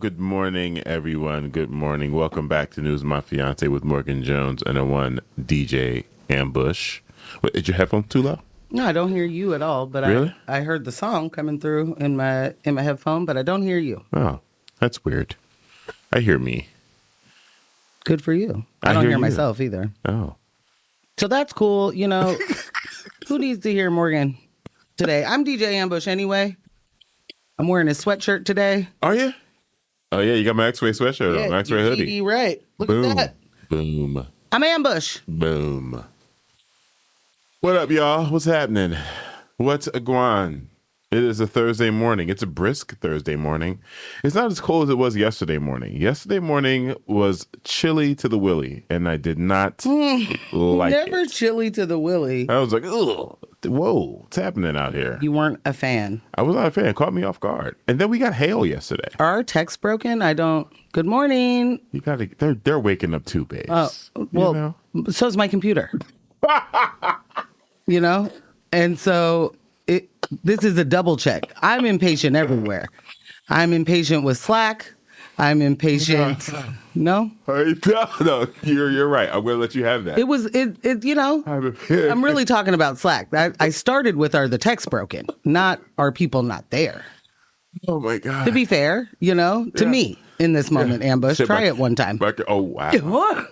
good morning, everyone. Good morning. Welcome back to News of My Fiance with Morgan Jones and a one DJ Ambush. Wait, is your headphone too low? No, I don't hear you at all. But really? I heard the song coming through in my headphone, but I don't hear you. Oh, that's weird. I hear me. Good for you. I don't hear myself either. Oh. So that's cool. You know, who needs to hear Morgan today? I'm DJ Ambush anyway. I'm wearing a sweatshirt today. Are you? Oh, yeah. You got my X-Ray sweatshirt on. My X-Ray hoodie. Right. Look Boom. at that. Boom. I'm Ambush. Boom. What up, y'all? What's happening? What's a guan? It is a Thursday morning. It's a brisk Thursday morning. It's not as cold as it was yesterday morning. Yesterday morning was chilly to the willy, and I did not like it. Never chilly to the willy. I was like, ugh, whoa, what's happening out here? You weren't a fan. I was not a fan. It caught me off guard. And then we got hail yesterday. Are our texts broken? Good morning. You gotta. They're waking up too, babes. Oh, well, so's my computer. You know, and so this is a double check. I'm impatient everywhere. I'm impatient with Slack. I'm impatient. No, you're right. I'm gonna let you have that. It was. You know, I'm really talking about Slack. I started with are the texts broken, not are people not there. Oh my God. To be fair, you know, to me in this moment, Ambush, try it one time. Oh wow. Wow.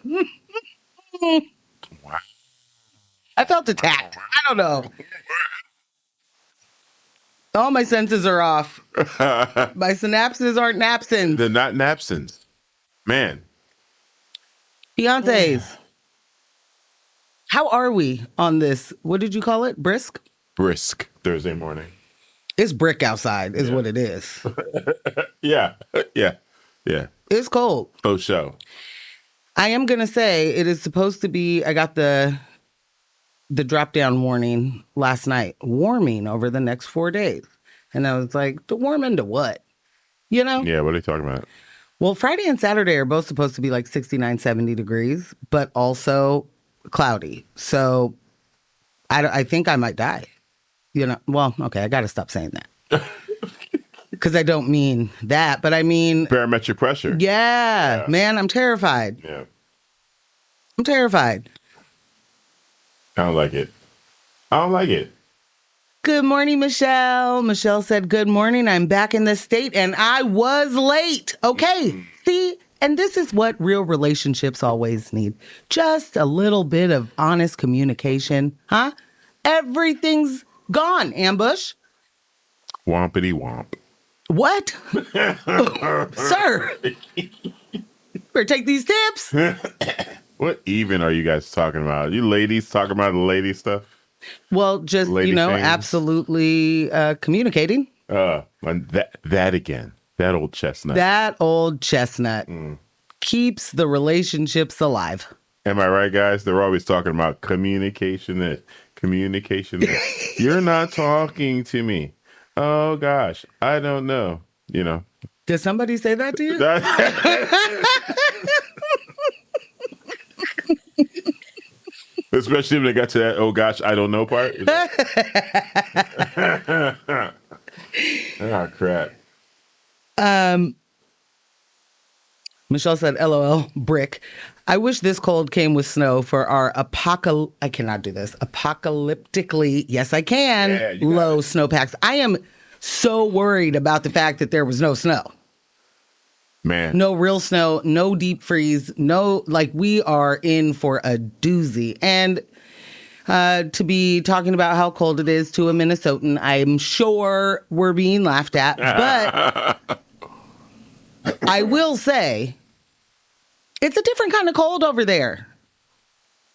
I felt attacked. I don't know. All my senses are off. My synapses aren't napsins. They're not napsins. Man. Fiancés. How are we on this? What did you call it? Brisk? Brisk Thursday morning. It's brick outside is what it is. Yeah. It's cold. Oh, show. I am going to say it is supposed to be, I got the drop down warning last night, warming over the next 4 days. And I was like, to warm into what? You know? Yeah, what are you talking about? Well, Friday and Saturday are both supposed to be like 69, 70 degrees, but also cloudy. So I think I might die. You know, well, okay, I got to stop saying that. Because I don't mean that, but I mean... barometric pressure. Yeah, man, I'm terrified. Yeah. I'm terrified. I don't like it. Good morning, Michelle. Michelle said, good morning. I'm back in the state and I was late. Okay. See, and this is what real relationships always need. Just a little bit of honest communication. Huh? Everything's gone, Ambush. Wompity womp. What? Sir. Better take these tips. What even are you guys talking about? You ladies talking about the lady stuff? Well, just, lady things? Absolutely communicating. That again. That old chestnut. That old chestnut keeps the relationships alive. Am I right, guys? They're always talking about communication. Communication. You're not talking to me. Oh, gosh. I don't know. You know. Did somebody say that to you? Especially when they got to that, oh gosh, I don't know part. Oh, crap. Michelle said, LOL, brick. I wish this cold came with snow for our I cannot do this. Apocalyptically, yes, I can. Low snowpacks. I am so worried about the fact that there was no snow. Man. No real snow, no deep freeze, we are in for a doozy. And to be talking about how cold it is to a Minnesotan, I'm sure we're being laughed at. But I will say, it's a different kind of cold over there.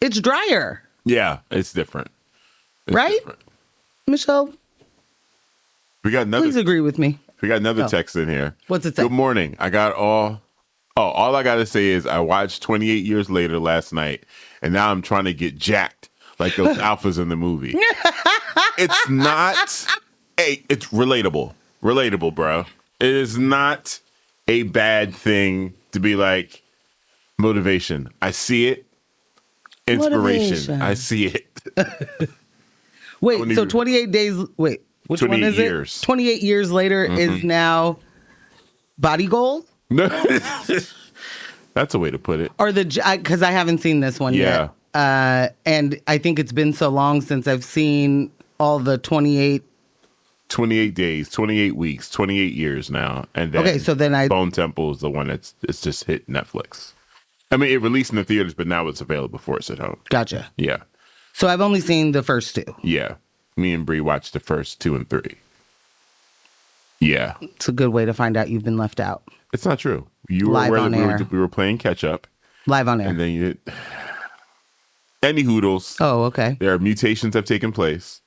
It's drier. Yeah, it's different. Right? Different. Michelle? Please agree with me. We got another text in here. What's it say? Good morning. All I got to say is I watched 28 Years Later last night, and now I'm trying to get jacked like those alphas in the movie. It's not, it's relatable. Relatable, bro. It is not a bad thing to be like motivation. I see it. Inspiration. I see it. Wait, so 28 days, which one is years. it? 28 years later is now body goals? No, that's a way to put it. Or because I haven't seen this one yet. And I think it's been so long since I've seen all the 28 days, 28 weeks, 28 years now. And then okay, so then Bone Temple is the one it's just hit Netflix. I mean, it released in the theaters, but now it's available for us at home. Gotcha. Yeah. So I've only seen the first 2. Yeah. Me and Bree watched the first 2 and 3. Yeah. It's a good way to find out you've been left out. It's not true. You were Live aware on that air. we were playing catch up. Live on air. And then you did. Any hoodles. Oh, okay. There are mutations have taken place.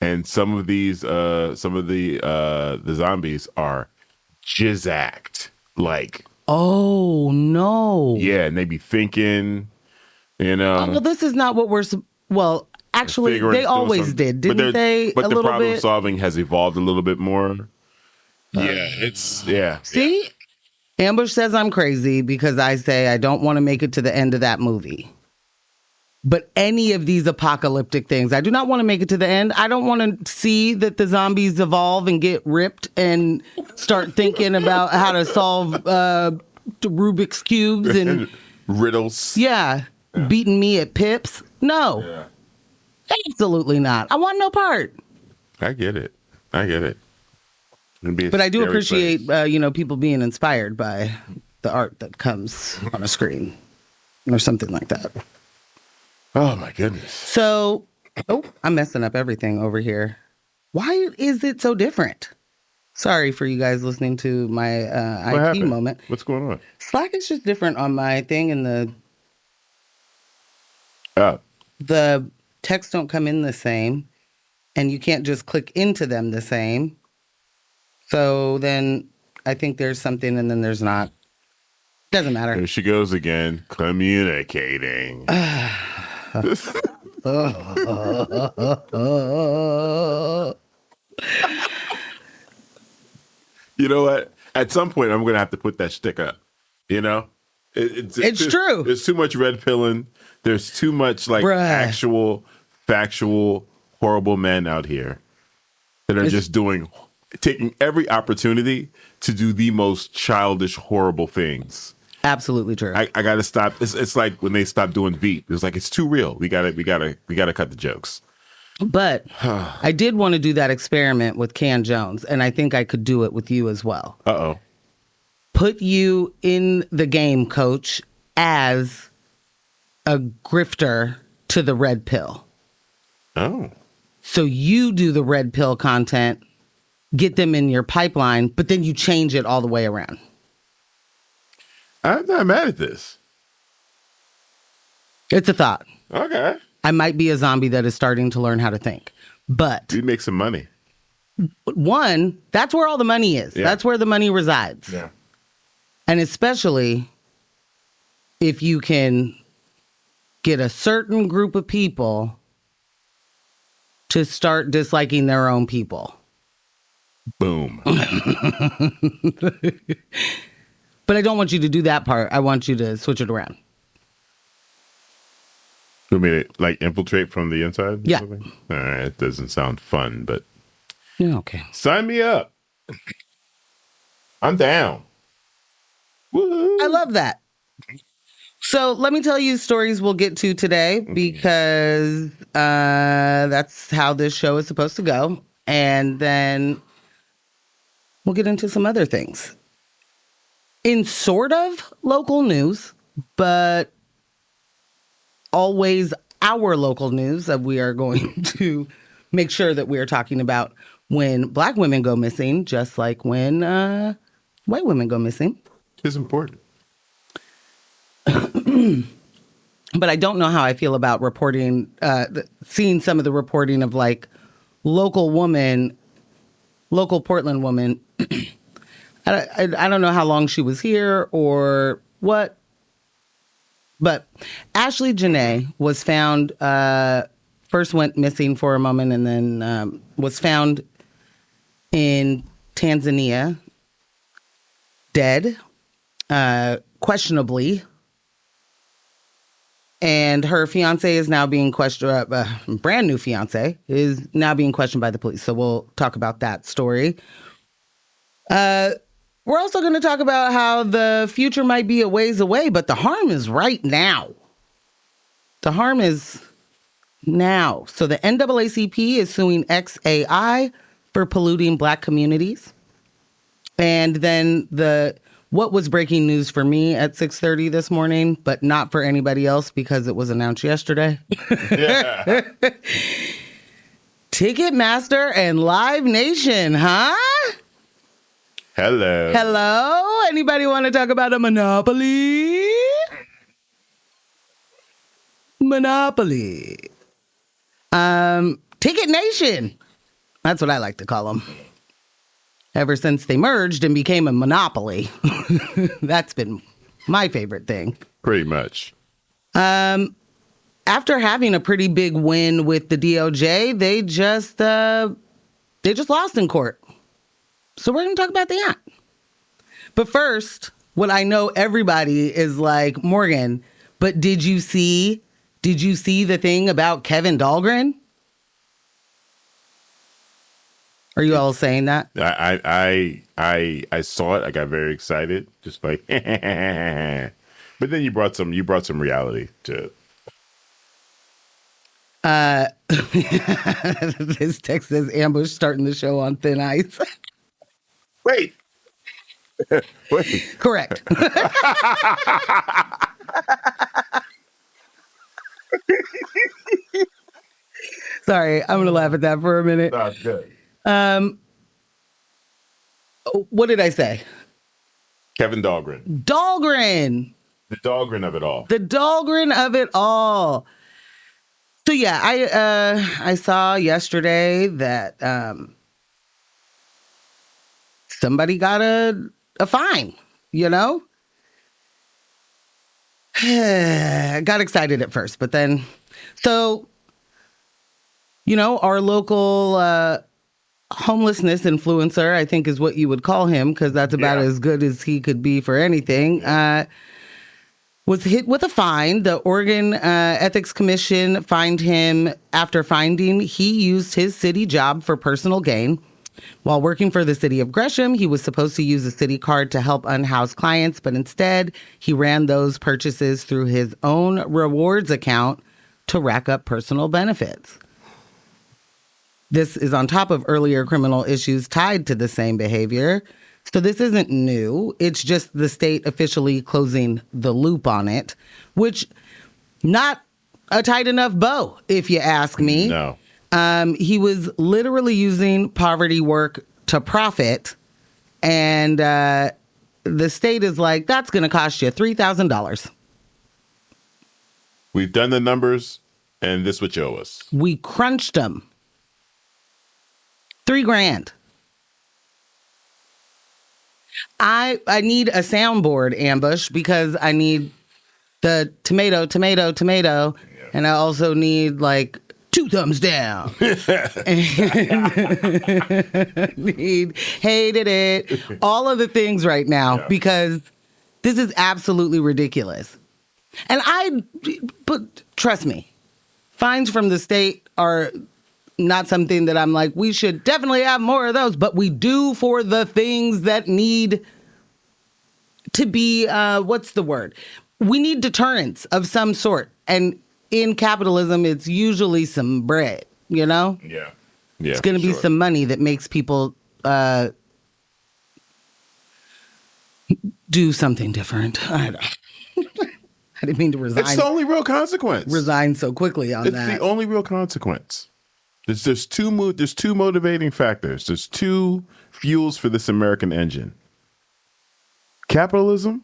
And some of the zombies are jizzacked. Like, oh, no. yeah, and they be thinking, you know. Oh, well, this is not what well, actually, they always did, didn't they? But a the little problem bit? solving has evolved a little bit more. Yeah. See? Ambush says I'm crazy because I say I don't want to make it to the end of that movie. But any of these apocalyptic things, I do not want to make it to the end. I don't want to see that the zombies evolve and get ripped and start thinking about how to solve Rubik's Cubes and riddles. Yeah. Beating me at pips. No. Yeah. Absolutely not. I want no part. I get it. But I do appreciate, people being inspired by the art that comes on a screen or something like that. Oh, my goodness. So, I'm messing up everything over here. Why is it so different? Sorry for you guys listening to my IT moment. What's going on? Slack is just different on my thing, and Oh. the texts don't come in the same, and you can't just click into them the same. So then I think there's something, and then there's not. Doesn't matter. There she goes again, communicating. You know what? At some point, I'm going to have to put that stick up. You know? It's true. There's too much red pilling. There's too much actual, factual, horrible men out here that are just taking every opportunity to do the most childish, horrible things. Absolutely true. I got to stop. It's like when they stopped doing Veep. It's like, it's too real. We got to cut the jokes. But I did want to do that experiment with Can Jones, and I think I could do it with you as well. Uh-oh. Put you in the game, coach, as a grifter to the red pill. Oh. So you do the red pill content, get them in your pipeline, but then you change it all the way around. I'm not mad at this. It's a thought. Okay. I might be a zombie that is starting to learn how to think. But We make some money. one, that's where all the money is. Yeah. That's where the money resides. Yeah. And especially if you can get a certain group of people to start disliking their own people. Boom. But I don't want you to do that part. I want you to switch it around. You want me to infiltrate from the inside? Yeah. All right. It doesn't sound fun, but Yeah, okay. sign me up. I'm down. Woo-hoo. I love that. So let me tell you stories we'll get to today because that's how this show is supposed to go. And then we'll get into some other things. In sort of local news, but always our local news that we are going to make sure that we are talking about when Black women go missing, just like when white women go missing. It's important. But I don't know how I feel about reporting, seeing some of the reporting of local Portland woman. I don't know how long she was here or what. But Ashlee Janae was found, first went missing for a moment and then was found in Tanzania, dead, questionably. And her fiance is now being questioned, brand new fiance is now being questioned by the police. So we'll talk about that story. We're also going to talk about how the future might be a ways away, but the harm is right now. The harm is now. So the NAACP is suing XAI for polluting Black communities. And then what was breaking news for me at 6:30 this morning, but not for anybody else because it was announced yesterday. Yeah. Ticketmaster and Live Nation, huh? Hello. Hello? Anybody want to talk about a monopoly? Monopoly. TicketNation. That's what I like to call them. Ever since they merged and became a monopoly. That's been my favorite thing. Pretty much. After having a pretty big win with the DOJ, they just lost in court. So we're going to talk about that. But first, what I know everybody is like, Morgan, but did you see the thing about Kevin Dahlgren? Are you all saying that? I saw it. I got very excited. Just like, but then you brought some reality to it. This text says ambush starting the show on thin ice. Wait. Correct. Sorry, I'm going to laugh at that for a minute. That's good. What did I say? Kevin Dahlgren. Dahlgren. The Dahlgren of it all. The Dahlgren of it all. So yeah, I saw yesterday that somebody got a fine, you know? I got excited at first, but then, so, you know, our local homelessness influencer, I think is what you would call him, because that's about as good as he could be for anything, was hit with a fine. The Oregon Ethics Commission fined him after finding he used his city job for personal gain. While working for the city of Gresham, he was supposed to use a city card to help unhoused clients, but instead he ran those purchases through his own rewards account to rack up personal benefits. This is on top of earlier criminal issues tied to the same behavior. So this isn't new. It's just the state officially closing the loop on it, which not a tight enough bow, if you ask me. No. He was literally using poverty work to profit. And the state is like, that's going to cost you $3,000. We've done the numbers, and this what you owe us. We crunched them. $3,000. I need a soundboard, Ambush, because I need the tomato, Yeah. and I also need like 2 thumbs down. Need hated it. All of the things right now, because this is absolutely ridiculous. And but trust me, fines from the state are not something that I'm like, we should definitely have more of those, but we do for the things that need to be, what's the word? We need deterrence of some sort. And in capitalism, it's usually some bread, you know? Yeah. It's going to be some money that makes people do something different. I don't I didn't mean to resign. It's the only real consequence. Resign so quickly on that. It's the only real consequence. There's two motivating factors. There's 2 fuels for this American engine. Capitalism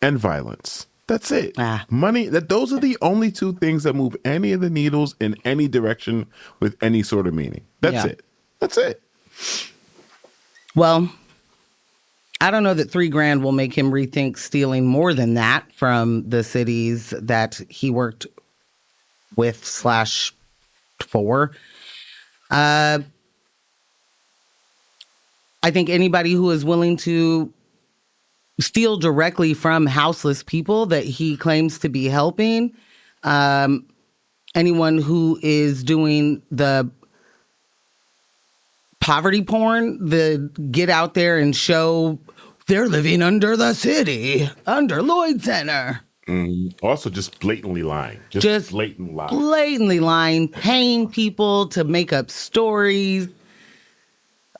and violence. That's it. Money. Those are the only 2 things that move any of the needles in any direction with any sort of meaning. That's it. That's it. Well, I don't know that $3,000 will make him rethink stealing more than that from the cities that he worked with /for. I think anybody who is willing to steal directly from houseless people that he claims to be helping, anyone who is doing the poverty porn, the get out there and show They're living under the city, under Lloyd Center. Also, just blatantly lying. Just blatant lying. Blatantly lying, paying people to make up stories.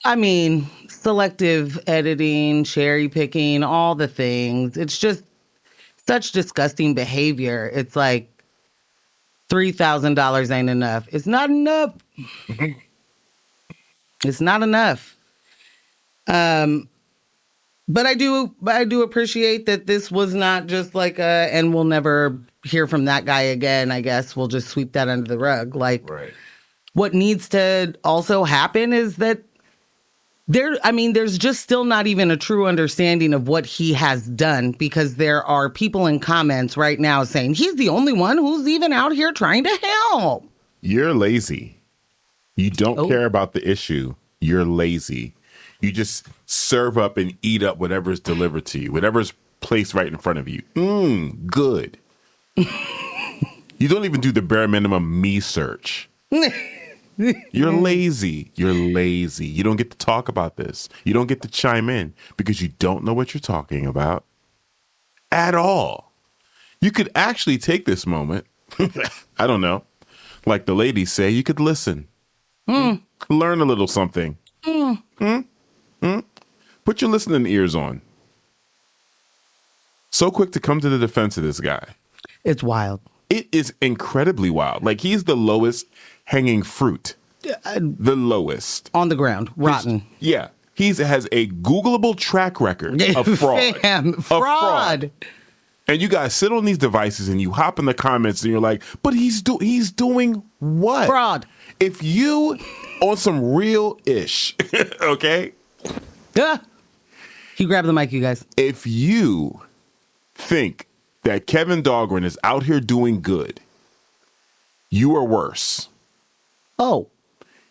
I mean, selective editing, cherry picking, all the things. It's just such disgusting behavior. It's like $3,000 ain't enough. It's not enough. It's not enough. But I do appreciate that this was not just like and we'll never hear from that guy again. I guess we'll just sweep that under the rug. Like, Right. What needs to also happen is that there's just still not even a true understanding of what he has done, because there are people in comments right now saying he's the only one who's even out here trying to help. You're lazy. You don't care about the issue. You're lazy. You just serve up and eat up whatever's delivered to you, whatever's placed right in front of you. Good. You don't even do the bare minimum me search. You're lazy. You're lazy. You don't get to talk about this. You don't get to chime in because you don't know what you're talking about at all. You could actually take this moment. I don't know. Like the ladies say, you could listen. Learn a little something. Put your listening ears on. So quick to come to the defense of this guy. It's wild. It is incredibly wild. Like, he's the lowest hanging fruit. The lowest. On the ground. Rotten. Yeah. He has a Googleable track record of fraud. Fraud. And you guys sit on these devices and you hop in the comments and you're like, but he's doing what? Fraud. If you on some real ish, okay? Yeah. He grabbed the mic, you guys. If you think that Kevin Dahlgren is out here doing good, you are worse. Oh.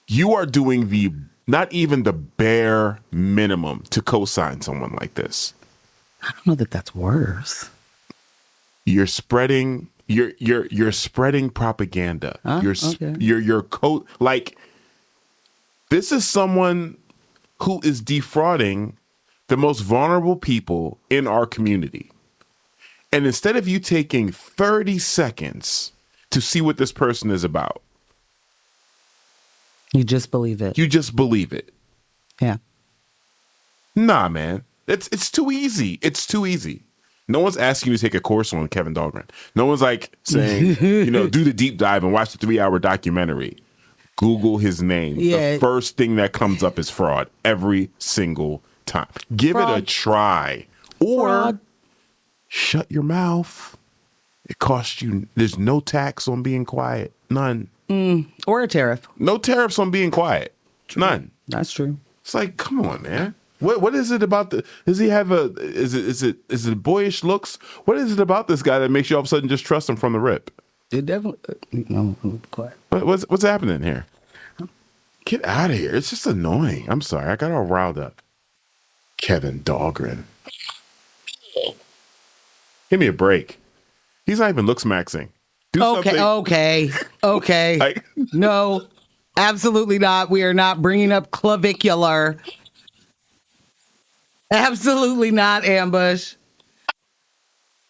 You are doing not even the bare minimum to co-sign someone like this. I don't know that that's worse. You're spreading you're spreading propaganda. Like, this is someone who is defrauding the most vulnerable people in our community. And instead of you taking 30 seconds to see what this person is about, you just believe it. You just believe it. Yeah. Nah, man. It's too easy. It's too easy. No one's asking you to take a course on Kevin Dahlgren. No one's like saying, do the deep dive and watch the 3-hour documentary. Google his name. Yeah. The first thing that comes up is fraud every single time. Give it a try. Or shut your mouth. It costs you. There's no tax on being quiet. None. Or a tariff. No tariffs on being quiet. True. None. That's true. It's like, come on, man. What is it about does he have is it boyish looks? What is it about this guy that makes you all of a sudden just trust him from the rip? It definitely no, quiet. What's happening here? Get out of here. It's just annoying. I'm sorry. I got all riled up. Kevin Dahlgren. Give me a break. He's not even looks maxing. Do something. Okay. No, absolutely not. We are not bringing up clavicular. Absolutely not, Ambush.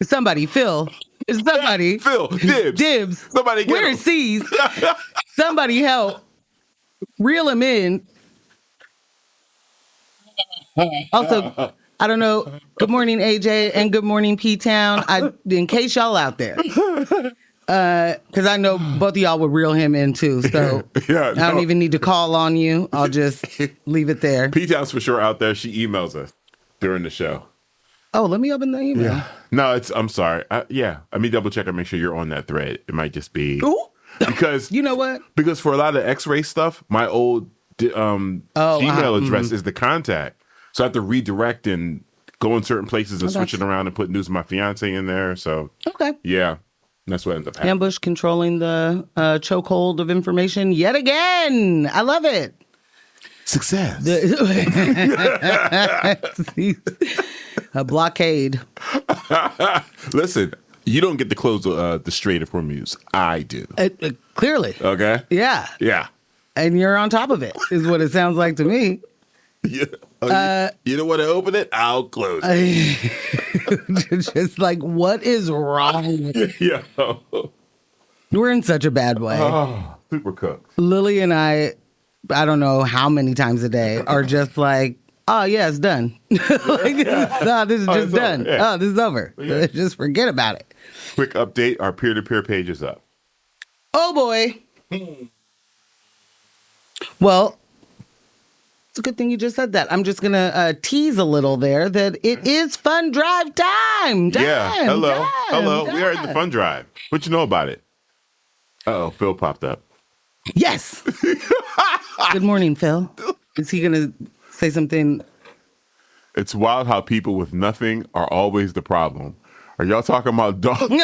Somebody, Phil. Somebody. Phil, Dibs. Somebody get Where him. is C's? Somebody help. Reel him in. Also, I don't know. Good morning, AJ, and good morning, P-Town. In case y'all out there. Because I know both of y'all would reel him in too. So I don't even need to call on you. I'll just leave it there. P-Town's for sure out there. She emails us during the show. Oh, let me open the email. Yeah. No, I'm sorry. Let me double check and make sure you're on that thread. It might just be. Ooh. Because you know what? Because for a lot of X-ray stuff, my old Gmail address is the contact. So I have to redirect and go in certain places and switch it around and put News of My Fiance in there. So yeah, that's what ends up happening. Ambush controlling the chokehold of information yet again. I love it. Success. A blockade. Listen, you don't get to close the Strait of Hormuz. I do. Clearly. Okay. Yeah. Yeah. And you're on top of it, is what it sounds like to me. Yeah. Oh, you don't want to open it? I'll close it. Just like, what is wrong? Yeah. We're in such a bad way. Oh, super cooked. Lily and I don't know how many times a day, are just like, oh, yeah, it's done. Like, this is just done. Over. Yeah. Oh, this is over. Yeah. Just forget about it. Quick update, our peer-to-peer page is up. Oh, boy. Well, it's a good thing you just said that. I'm just going to tease a little there that it is fun drive time. Hello. We are in the fun drive. What you know about it? Uh-oh, Phil popped up. Yes. Good morning, Phil. Is he going to say something? It's wild how people with nothing are always the problem. Are y'all talking about Dahlgren?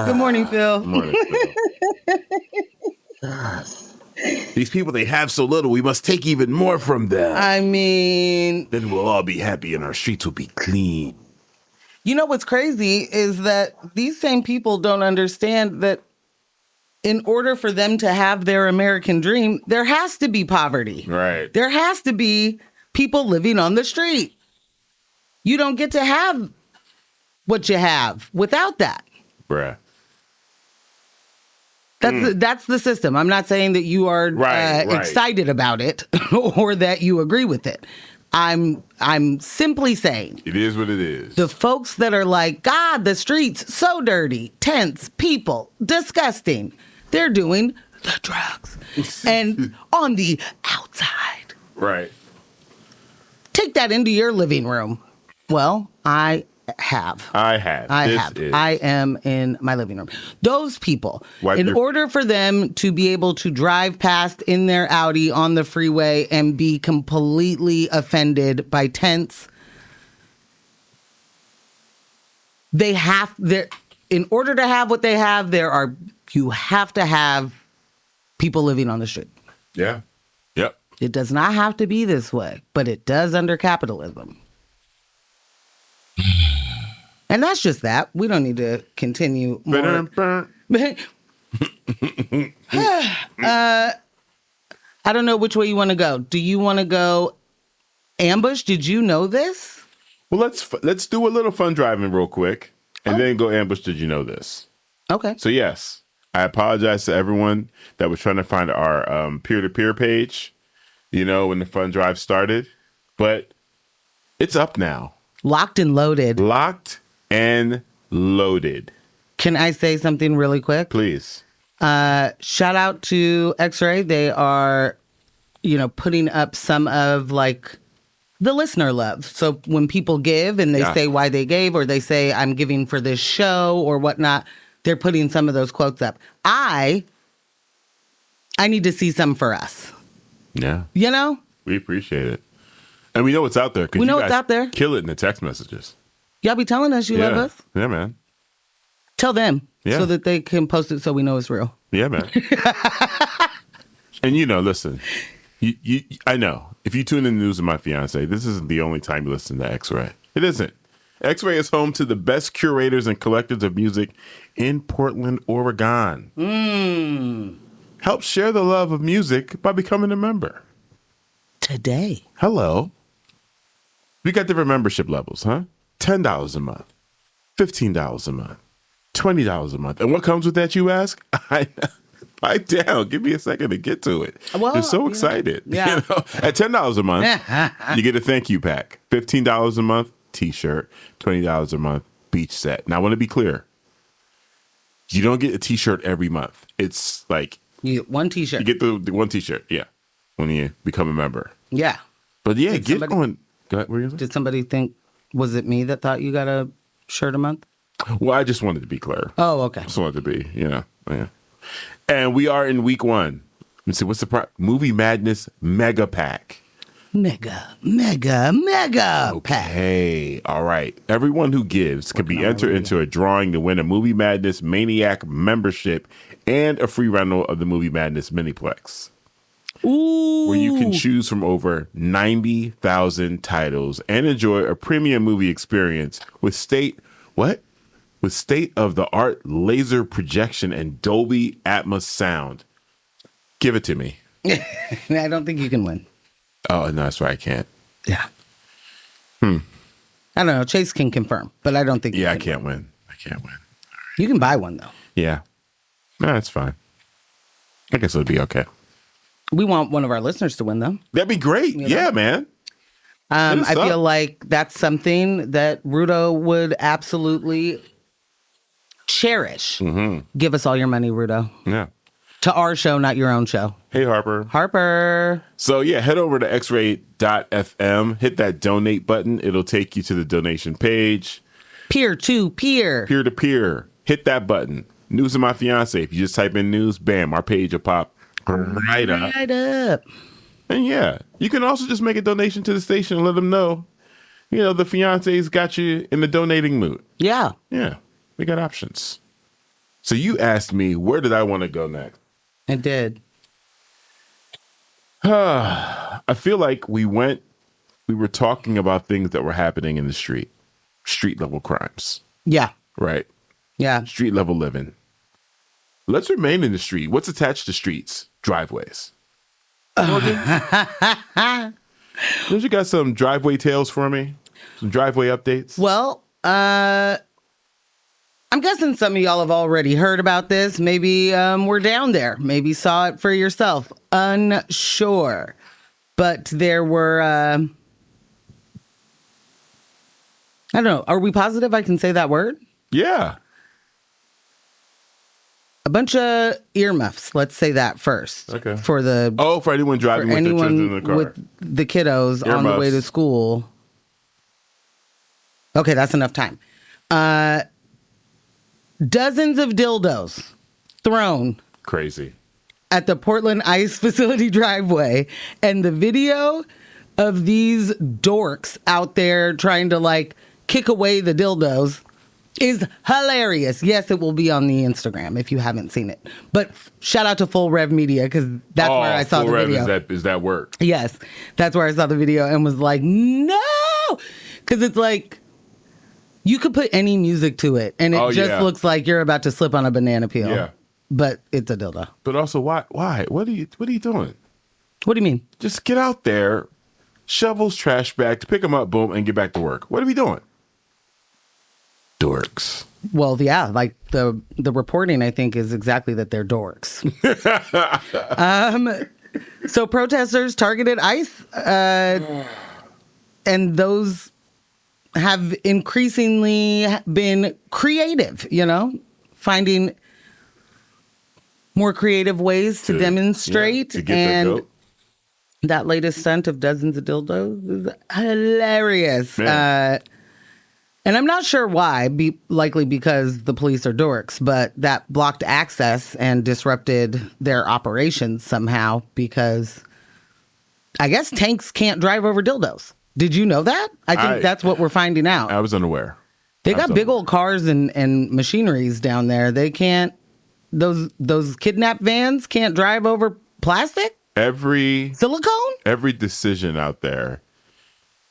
Good morning, Phil. Good morning, Phil. These people, they have so little, we must take even more from them. I mean, Then we'll all be happy and our streets will be clean. you know what's crazy is that these same people don't understand that in order for them to have their American dream, there has to be poverty. Right. There has to be people living on the street. You don't get to have what you have without that. Bruh. That's the system. I'm not saying that you are Right. excited about it or that you agree with it. I'm simply saying It is what it is. the folks that are like, God, the streets so dirty, tense, people, disgusting. They're doing the drugs and on the outside. Right. Take that into your living room. Well, I have. I am in my living room. Those people, order for them to be able to drive past in their Audi on the freeway and be completely offended by tents, in order to have what they have, you have to have people living on the street. Yeah. Yep. It does not have to be this way, but it does under capitalism. And that's just that. We don't need to continue more. I don't know which way you want to go. Do you want to go ambush? Did you know this? Well, let's do a little fun driving real quick and then go ambush. Did you know this? Okay. So yes, I apologize to everyone that was trying to find our peer-to-peer page, when the fun drive started, but it's up now. Locked and loaded. Locked and loaded. Can I say something really quick? Please. Shout out to X-Ray. They are, putting up some of the listener love. So when people give and they say why they gave, or they say I'm giving for this show or whatnot, they're putting some of those quotes up. I need to see some for us. Yeah. We appreciate it. And we know it's out there. We know it's out there. Kill it in the text messages. Y'all be telling us you love us. Yeah, man. Tell them so that they can post it so we know it's real. Yeah, man. And listen, I know if you tune in the news of my fiance, this isn't the only time you listen to X-Ray. It isn't. X-Ray is home to the best curators and collectors of music in Portland, Oregon. Help share the love of music by becoming a member. Today. Hello. We got different membership levels, huh? $10 a month, $15 a month, $20 a month. And what comes with that, you ask? Pipe down. Give me a second to get to it. Well, you're so excited. Yeah. At $10 a month, you get a thank you pack. $15 a month, t-shirt. $20 a month, beach set. Now, I want to be clear. You don't get a t-shirt every month. It's like... You get one t-shirt. You get the one t-shirt, yeah, when you become a member. Yeah. But yeah, get on... Go ahead, what were you saying? Did somebody think... Was it me that thought you got a shirt a month? Well, I just wanted to be clear. Oh, okay. Just wanted to be, Yeah. And we are in week 1. Let's see, what's the Movie Madness Mega Pack. Mega pack. Hey, all right. Everyone who gives can be entered into a drawing to win a Movie Madness Maniac membership and a free rental of the Movie Madness Miniplex. Ooh. Where you can choose from over 90,000 titles and enjoy a premium movie experience with with state-of-the-art laser projection and Dolby Atmos sound. Give it to me. I don't think you can win. Oh, no, that's right. I can't. Yeah. I don't know. Chase can confirm, but I don't think I can't win. I can't win. You can buy one, though. Yeah. No, that's fine. I guess it'll be okay. We want one of our listeners to win, though. That'd be great. You know? Yeah, man. I feel like that's something that Rudo would absolutely cherish. Give us all your money, Rudo. Yeah. To our show, not your own show. Hey, Harper. Harper. So, yeah, head over to xray.fm. Hit that donate button. It'll take you to the donation page. Peer-to-peer. Peer-to-peer. Hit that button. News of my fiance. If you just type in news, bam, our page will pop right up. Right up. And yeah, you can also just make a donation to the station and let them know, the fiance's got you in the donating mood. Yeah. Yeah, we got options. So you asked me, where did I want to go next? It did. I feel like we were talking about things that were happening in the street level crimes. Yeah. Right. Yeah. Street level living. Let's remain in the street. What's attached to streets? Driveways. Morgan? Don't you got some driveway tales for me? Some driveway updates? Well, I'm guessing some of y'all have already heard about this. Maybe we're down there. Maybe saw it for yourself. Unsure. But there were, I don't know. Are we positive I can say that word? Yeah. A bunch of earmuffs. Let's say that first. Okay. For anyone driving with their children in the car. With the kiddos on the way to school. Okay, that's enough time. Dozens of dildos thrown. Crazy. At the Portland ICE facility driveway. And the video of these dorks out there trying to kick away the dildos is hilarious. Yes, it will be on the Instagram if you haven't seen it. But shout out to Full Rev Media because that's where I saw the video. Is that work? Yes, that's where I saw the video and was like, no, because it's like you could put any music to it and it looks like you're about to slip on a banana peel. Yeah, but it's a dildo. But also, why? What are you doing? What do you mean? Just get out there, shovels, trash bags, pick them up, boom, and get back to work. What are we doing? Dorks. Well, yeah, the reporting, I think, is exactly that they're dorks. So protesters targeted ICE, and those have increasingly been creative, finding more creative ways to demonstrate. To get and their goat. That latest stunt of dozens of dildos is hilarious. And I'm not sure why, likely because the police are dorks, but that blocked access and disrupted their operations somehow because I guess tanks can't drive over dildos. Did you know that? I think that's what we're finding out. I was unaware. They got big old cars and machineries down there. They can't, those kidnap vans can't drive over plastic? Silicone? Every decision out there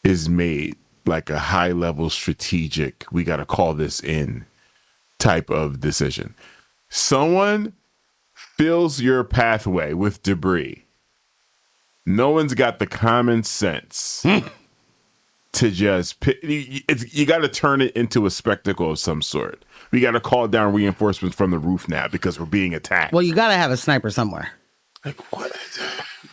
is made like a high level strategic, we got to call this in type of decision. Someone fills your pathway with debris. No one's got the common sense to just you got to turn it into a spectacle of some sort. We got to call down reinforcements from the roof now because we're being attacked. Well, you got to have a sniper somewhere. Like what?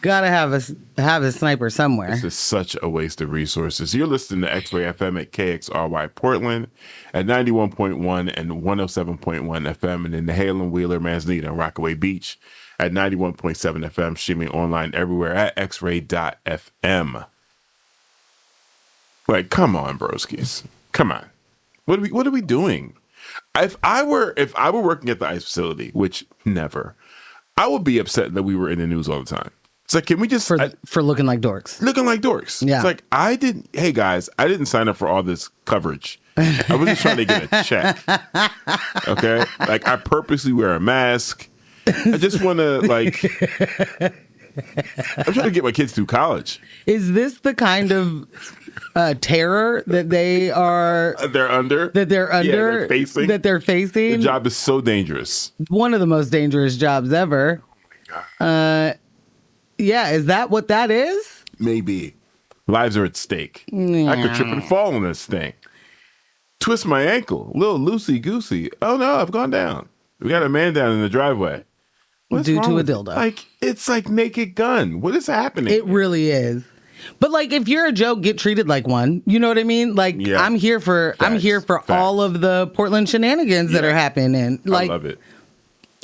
Gotta have a sniper somewhere. This is such a waste of resources. You're listening to X-Ray FM at KXRY Portland at 91.1 and 107.1 FM, and in the Halem, Wheeler, Manzanita, and Rockaway Beach at 91.7 FM, streaming online everywhere at xray.fm. Like, come on, broskies. Come on. What are we doing? If I were working at the ICE facility, which never, I would be upset that we were in the news all the time. It's like, can we just for looking like dorks? Looking like dorks. Yeah. It's like hey guys, I didn't sign up for all this coverage. I was just trying to get a check. Okay? Like I purposely wear a mask. I just want to I'm trying to get my kids through college. Is this the kind of terror that They're under. That they're under. Yeah, they're facing. That they're facing. The job is so dangerous. One of the most dangerous jobs ever. Oh my God. Yeah, is that what that is? Maybe. Lives are at stake. I could trip and fall on this thing. Twist my ankle. A little loosey-goosey. Oh, no, I've gone down. We got a man down in the driveway. What's Due wrong to a with dildo. Like, it's like Naked Gun. What is happening? It really is. But like, if you're a joke, get treated like one. You know what I mean? Like, Yeah. I'm here for Facts. all of the Portland shenanigans that are happening. Like, I love it.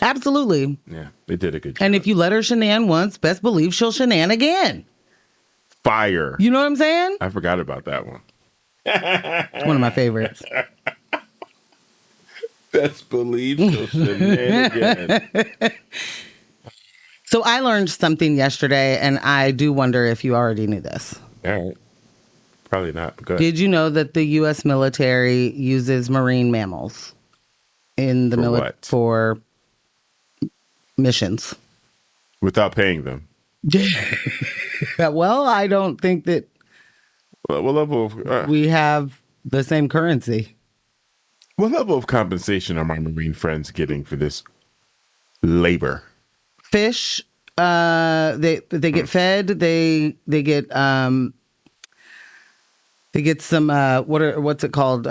Absolutely. Yeah, they did a good job. And if you let her shenan once, best believe she'll shenan again. Fire. You know what I'm saying? I forgot about that one. It's one of my favorites. Best believe she'll shenan again. So I learned something yesterday, and I do wonder if you already knew this. All right. Probably not. Go ahead. Did you know that the U.S. military uses marine mammals in the military for missions? Without paying them. Well, I don't think that What level of we have the same currency. what level of compensation are my Marine friends getting for this labor? Fish, they get fed. They get some what's it called?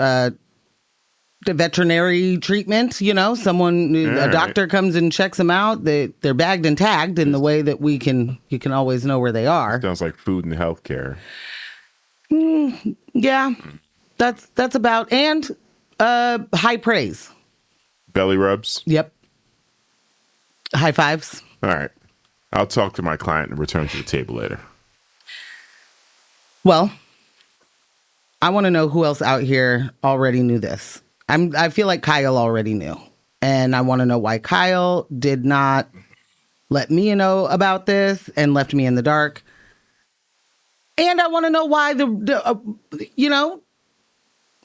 The veterinary treatment. You know, a doctor comes and checks them out. They're bagged and tagged in the way that you can always know where they are. Sounds like food and healthcare. Yeah, that's about, and high praise. Belly rubs. Yep. High fives. All right. I'll talk to my client and return to the table later. Well, I want to know who else out here already knew this. I feel like Kyle already knew. And I want to know why Kyle did not let me know about this and left me in the dark. And I want to know why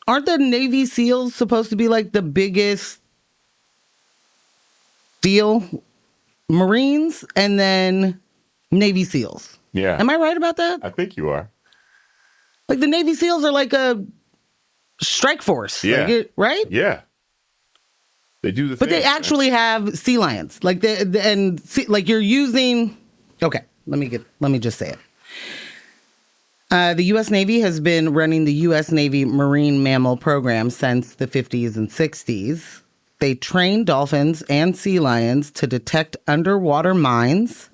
aren't the Navy SEALs supposed to be like the biggest deal? Marines and then Navy SEALs. Yeah. Am I right about that? I think you are. Like the Navy SEALs are like a strike force. Yeah. Like right? Yeah. They do the But thing. they actually have sea lions. Like you're using. Okay, let me just say it. The U.S. Navy has been running the U.S. Navy Marine Mammal Program since the 50s and 60s. They train dolphins and sea lions to detect underwater mines,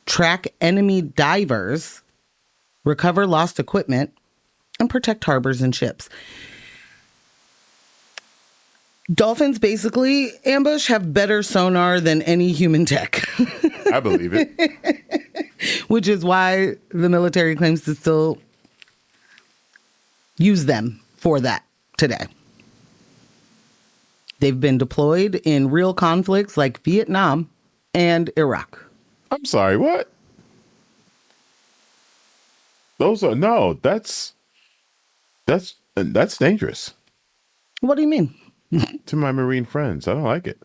track enemy divers, recover lost equipment, and protect harbors and ships. Dolphins basically, Ambush, have better sonar than any human tech. I believe it. Which is why the military claims to still use them for that today. They've been deployed in real conflicts like Vietnam and Iraq. I'm sorry, what? That's dangerous What do you mean? to my Marine friends. I don't like it.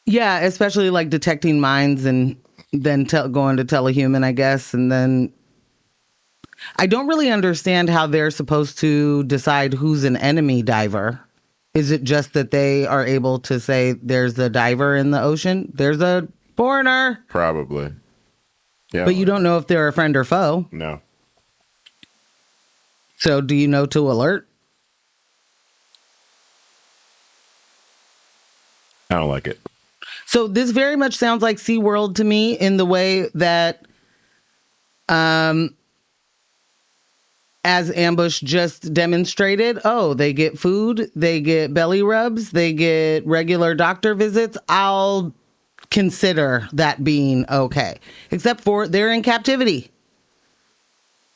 Yeah, especially like detecting mines and then going to tell a human, I guess. And then I don't really understand how they're supposed to decide who's an enemy diver. Is it just that they are able to say there's a diver in the ocean? There's a foreigner. Probably. Yeah. But you don't know if they're a friend or foe. No. So do you know to alert? I don't like it. So this very much sounds like SeaWorld to me in the way that as Ambush just demonstrated, they get food, they get belly rubs, they get regular doctor visits. I'll consider that being okay. Except for they're in captivity.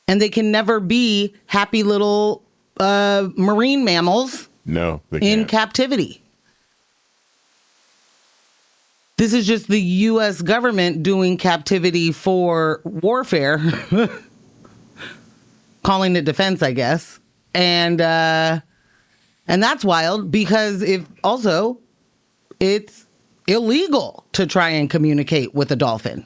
And they can never be happy little marine mammals No, they in can't. captivity. This is just the U.S. government doing captivity for warfare, calling it defense, I guess. And that's wild because it's illegal to try and communicate with a dolphin.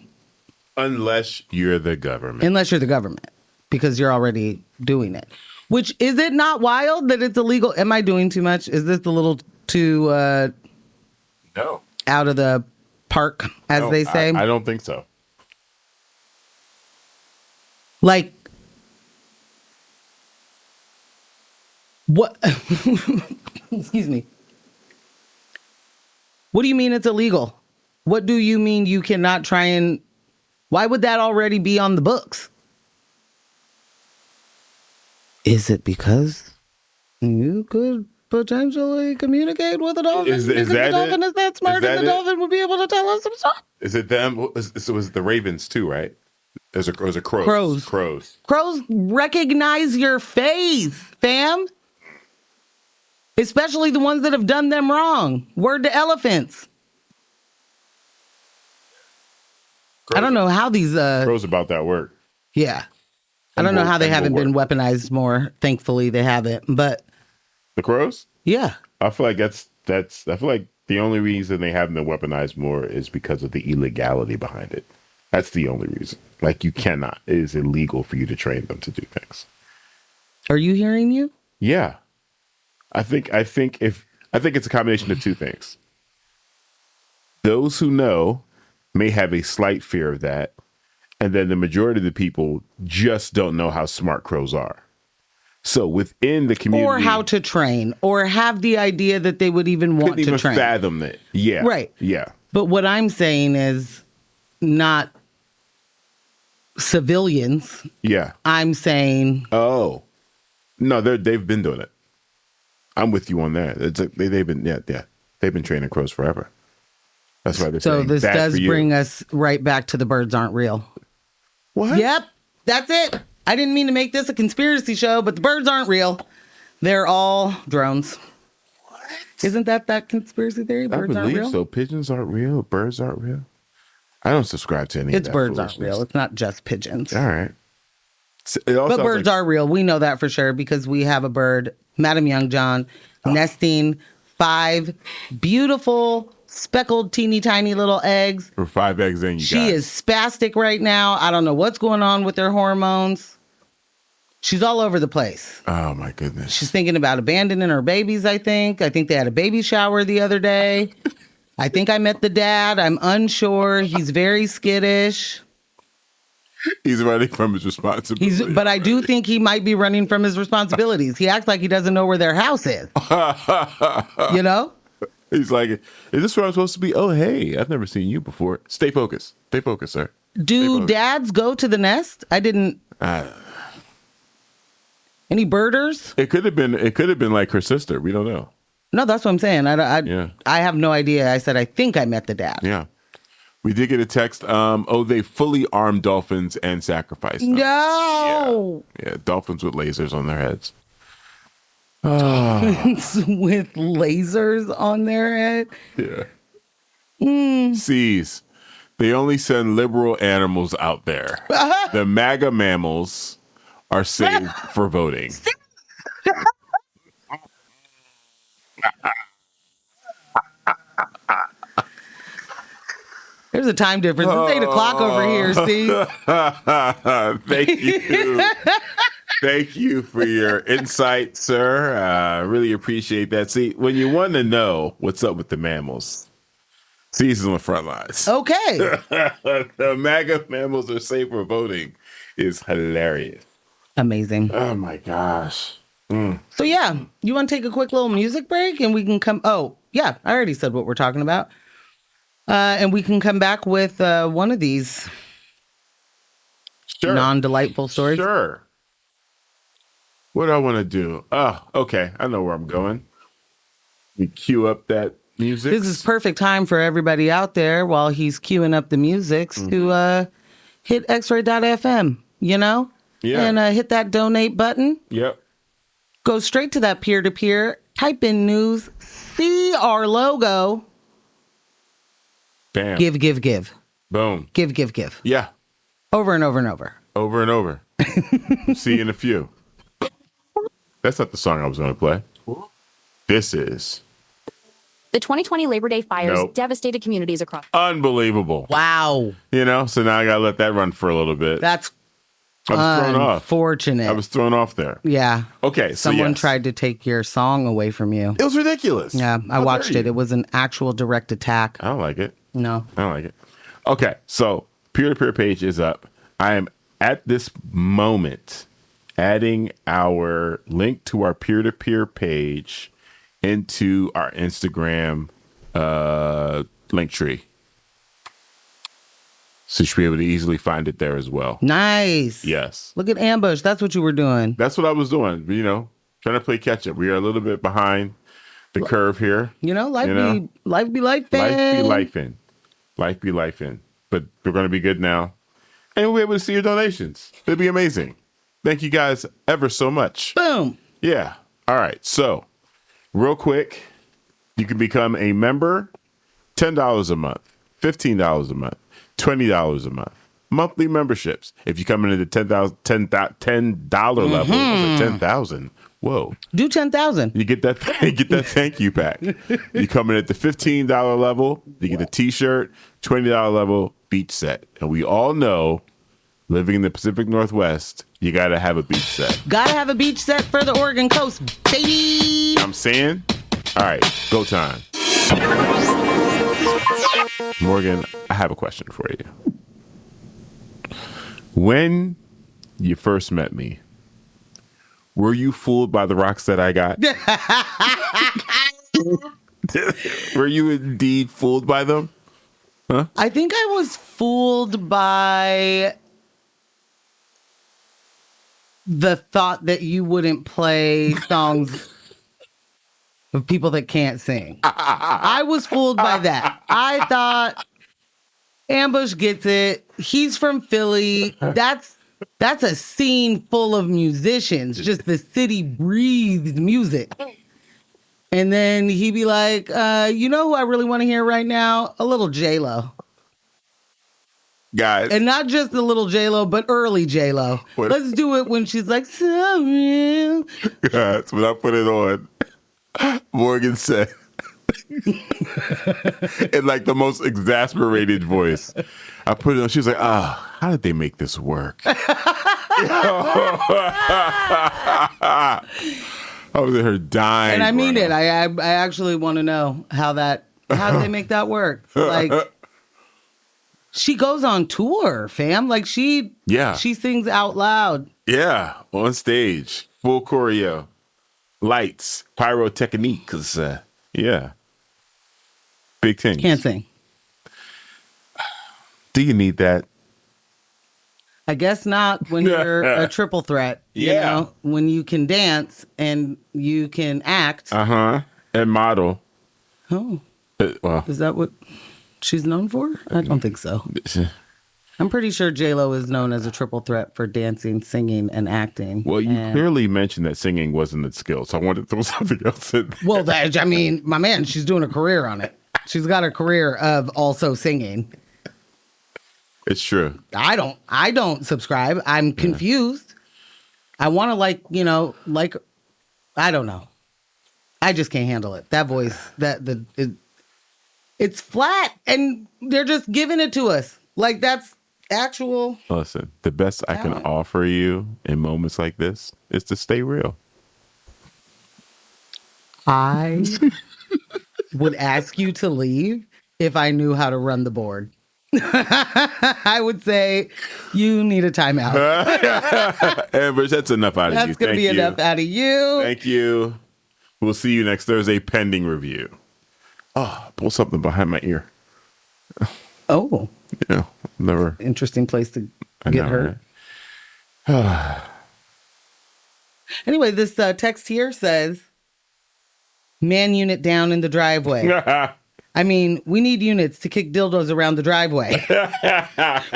Unless you're the government. Unless you're the government, because you're already doing it. Which, is it not wild that it's illegal? Am I doing too much? Is this a little too No. out of the park, as they say? I don't think so. Like, what? Excuse me. What do you mean it's illegal? What do you mean you cannot try and... Why would that already be on the books? Is it because you could potentially communicate with a dolphin? Is because that the dolphin it? is that smart, and the dolphin would be able to tell us some stuff? Is it them? It was the Ravens too, right? It was a crows. Crows. Crows recognize your face, fam. Especially the ones that have done them wrong. Word to elephants. Crows, I don't know how these... crows about that work. Yeah. I don't know how they haven't been weaponized more. Thankfully, they haven't. But the crows? Yeah. I feel like that's I feel like the only reason they haven't been weaponized more is because of the illegality behind it. That's the only reason. Like, you cannot. It is illegal for you to train them to do things. Are you hearing you? Yeah. I think it's a combination of two things. Those who know may have a slight fear of that. And then the majority of the people just don't know how smart crows are. So within the community... Or how to train. Or have the idea that they would even want to train. Couldn't even fathom it. Yeah. Right. Yeah. But what I'm saying is not civilians. Yeah. I'm saying... Oh. No, they've been doing it. I'm with you on that. They've been training crows forever. That's why they're saying... So this does bring us right back to the birds aren't real. What? Yep, that's it. I didn't mean to make this a conspiracy show, but the birds aren't real. They're all drones. What? Isn't that conspiracy theory? Birds aren't real? So pigeons aren't real. Birds aren't real. I don't subscribe to any of that. It's birds aren't real. It's not just pigeons. All right. But birds are real. We know that for sure because we have a bird, Madam Young John, nesting 5 beautiful speckled teeny tiny little eggs. For 5 eggs in, She is spastic right now. I don't know what's going on with her hormones. She's all over the place. Oh my goodness. She's thinking about abandoning her babies, I think. I think they had a baby shower the other day. I think I met the dad. I'm unsure. He's very skittish. He's running from his responsibilities. But I do think he might be running from his responsibilities. He acts like he doesn't know where their house is. You know? He's like, is this where I'm supposed to be? Oh, hey, I've never seen you before. Stay focused. Stay focused, sir. Do dads go to the nest? I didn't. Any birders? It could have been like her sister. We don't know. No, that's what I'm saying. I have no idea. I said, I think I met the dad. Yeah. We did get a text. They fully armed dolphins and sacrificed them. No. Yeah, dolphins with lasers on their heads. Dolphins with lasers on their head? Yeah. Seas. They only send liberal animals out there. The MAGA mammals are saved for voting. There's a time difference. It's 8 o'clock over here, see? Thank you. Thank you for your insight, sir. Really appreciate that. See, when you want to know what's up with the mammals, C's on the front lines. Okay. The MAGA mammals are safe for voting is hilarious. Amazing. Oh, my gosh. So, yeah, you want to take a quick little music break and we can come... Oh, yeah, I already said what we're talking about. And we can come back with one of these non-delightful stories. Sure. What do I want to do? Oh, okay. I know where I'm going. We cue up that music. This is perfect time for everybody out there while he's queuing up the music to hit xray.fm, you know? Yeah. And hit that donate button. Yep. Go straight to that peer-to-peer. Type in news. See our logo. Bam. Give. Boom. Give. Yeah. Over and over and over. Over and over. See you in a few. That's not the song I was going to play. This is The 2020 Labor Day fires devastated communities across. Unbelievable. Wow. So now I got to let that run for a little bit. That's I was thrown off. Unfortunate. I was thrown off there. Yeah. Okay. Someone tried to take your song away from you. It was ridiculous. Yeah. I watched it. It was an actual direct attack. I don't like it. No. I don't like it. Okay. So peer-to-peer page is up. I am at this moment adding our link to our peer-to-peer page into our Instagram link tree. So you should be able to easily find it there as well. Nice. Yes. Look at Ambush. That's what you were doing. That's what I was doing. Trying to play catch up. We are a little bit behind the curve here. Life be lifing. Life be lifing. Life be lifing. But we're going to be good now. And we'll be able to see your donations. It'll be amazing. Thank you guys ever so much. Boom. Yeah. All right. So, real quick, you can become a member. $10 a month, $15 a month, $20 a month. Monthly memberships. If you come into the $10 level, like 10,000. Whoa. Do 10,000. You get that thank you pack. You come in at the $15 level, you get a t-shirt, $20 level beach set. And we all know, living in the Pacific Northwest, you got to have a beach set. Got to have a beach set for the Oregon coast, baby. You know what I'm saying? All right, go time. Morgan, I have a question for you. When you first met me, were you fooled by the rocks that I got? Were you indeed fooled by them? Huh? I think I was fooled by the thought that you wouldn't play songs of people that can't sing. I was fooled by that. I thought Ambush gets it. He's from Philly. That's a scene full of musicians. Just the city breathes music. And then he'd be like, you know who I really want to hear right now? A little J-Lo. Guys. And not just the little J-Lo, but early J-Lo. Let's do it when she's like, so real. Guys, when I put it on, Morgan said, in like the most exasperated voice, I put it on, she was like, how did they make this work? I was at her dying. And I mean it. I actually want to know how did they make that work? Like, she goes on tour, fam. Like she sings out loud. Yeah, on stage, full choreo, lights, pyrotechniques. Yeah, big things. Can't sing. Do you need that? I guess not when you're a triple threat. You know, when you can dance and you can act. And model. Oh. Well, is that what she's known for? I don't think so. I'm pretty sure J-Lo is known as a triple threat for dancing, singing, and acting. Well, you clearly mentioned that singing wasn't a skill, so I wanted to throw something else in there. Well, my man, she's doing a career on it. She's got a career of also singing. It's true. I don't subscribe. I'm confused. I want to I don't know. I just can't handle it. That voice, it's flat and they're just giving it to us. Like that's actual. Listen, the best I can offer you in moments like this is to stay real. I would ask you to leave if I knew how to run the board. I would say you need a timeout. Amber, that's enough out of you. That's going to be enough out of you. Thank you. We'll see you next Thursday, pending review. Oh, pull something behind my ear. Oh. Yeah, never. Interesting place to get hurt. Right? Anyway, this text here says, man unit down in the driveway. I mean, we need units to kick dildos around the driveway.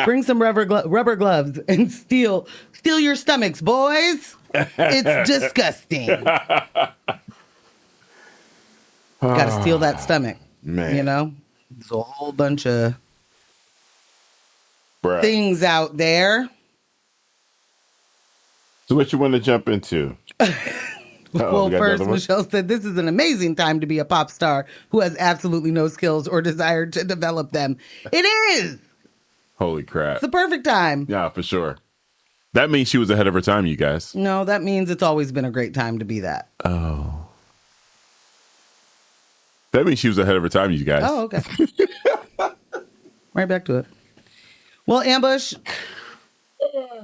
Bring some rubber gloves and steal your stomachs, boys. It's disgusting. Got to steal that stomach. Man. You know? There's a whole bunch of things out there. So what you want to jump into? Well, first, Michelle said, this is an amazing time to be a pop star who has absolutely no skills or desire to develop them. It is. Holy crap. It's the perfect time. Yeah, for sure. That means she was ahead of her time, you guys. No, that means it's always been a great time to be that. Oh. That means she was ahead of her time, you guys. Oh, okay. Right back to it. Well, Ambush,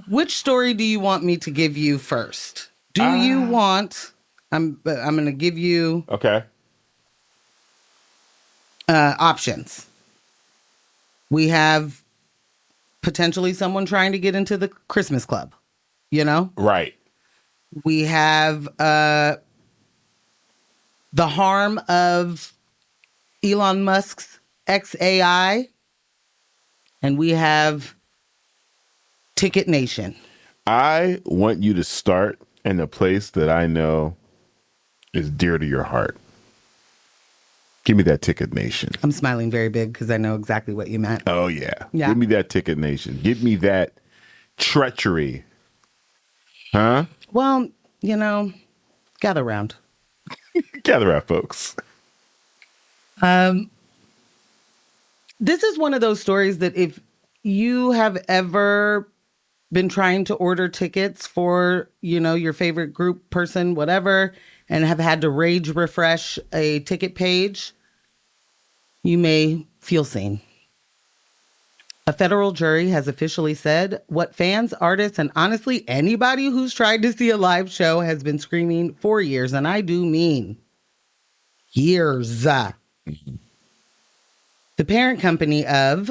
which story do you want me to give you first? Do you want... I'm going to give you... Okay. Options. We have potentially someone trying to get into the Christmas club, you know? Right. We have the harm of Elon Musk's XAI, and we have TicketNation. I want you to start in a place that I know is dear to your heart. Give me that TicketNation. I'm smiling very big because I know exactly what you meant. Oh, yeah. Yeah. Give me that TicketNation. Give me that treachery. Huh? Well, you know, gather round. Gather around, folks. This is one of those stories that if you have ever been trying to order tickets for, you know, your favorite group, person, whatever, and have had to rage refresh a ticket page, you may feel seen. A federal jury has officially said what fans, artists, and honestly anybody who's tried to see a live show has been screaming for years, and I do mean years. Mm-hmm. The parent company of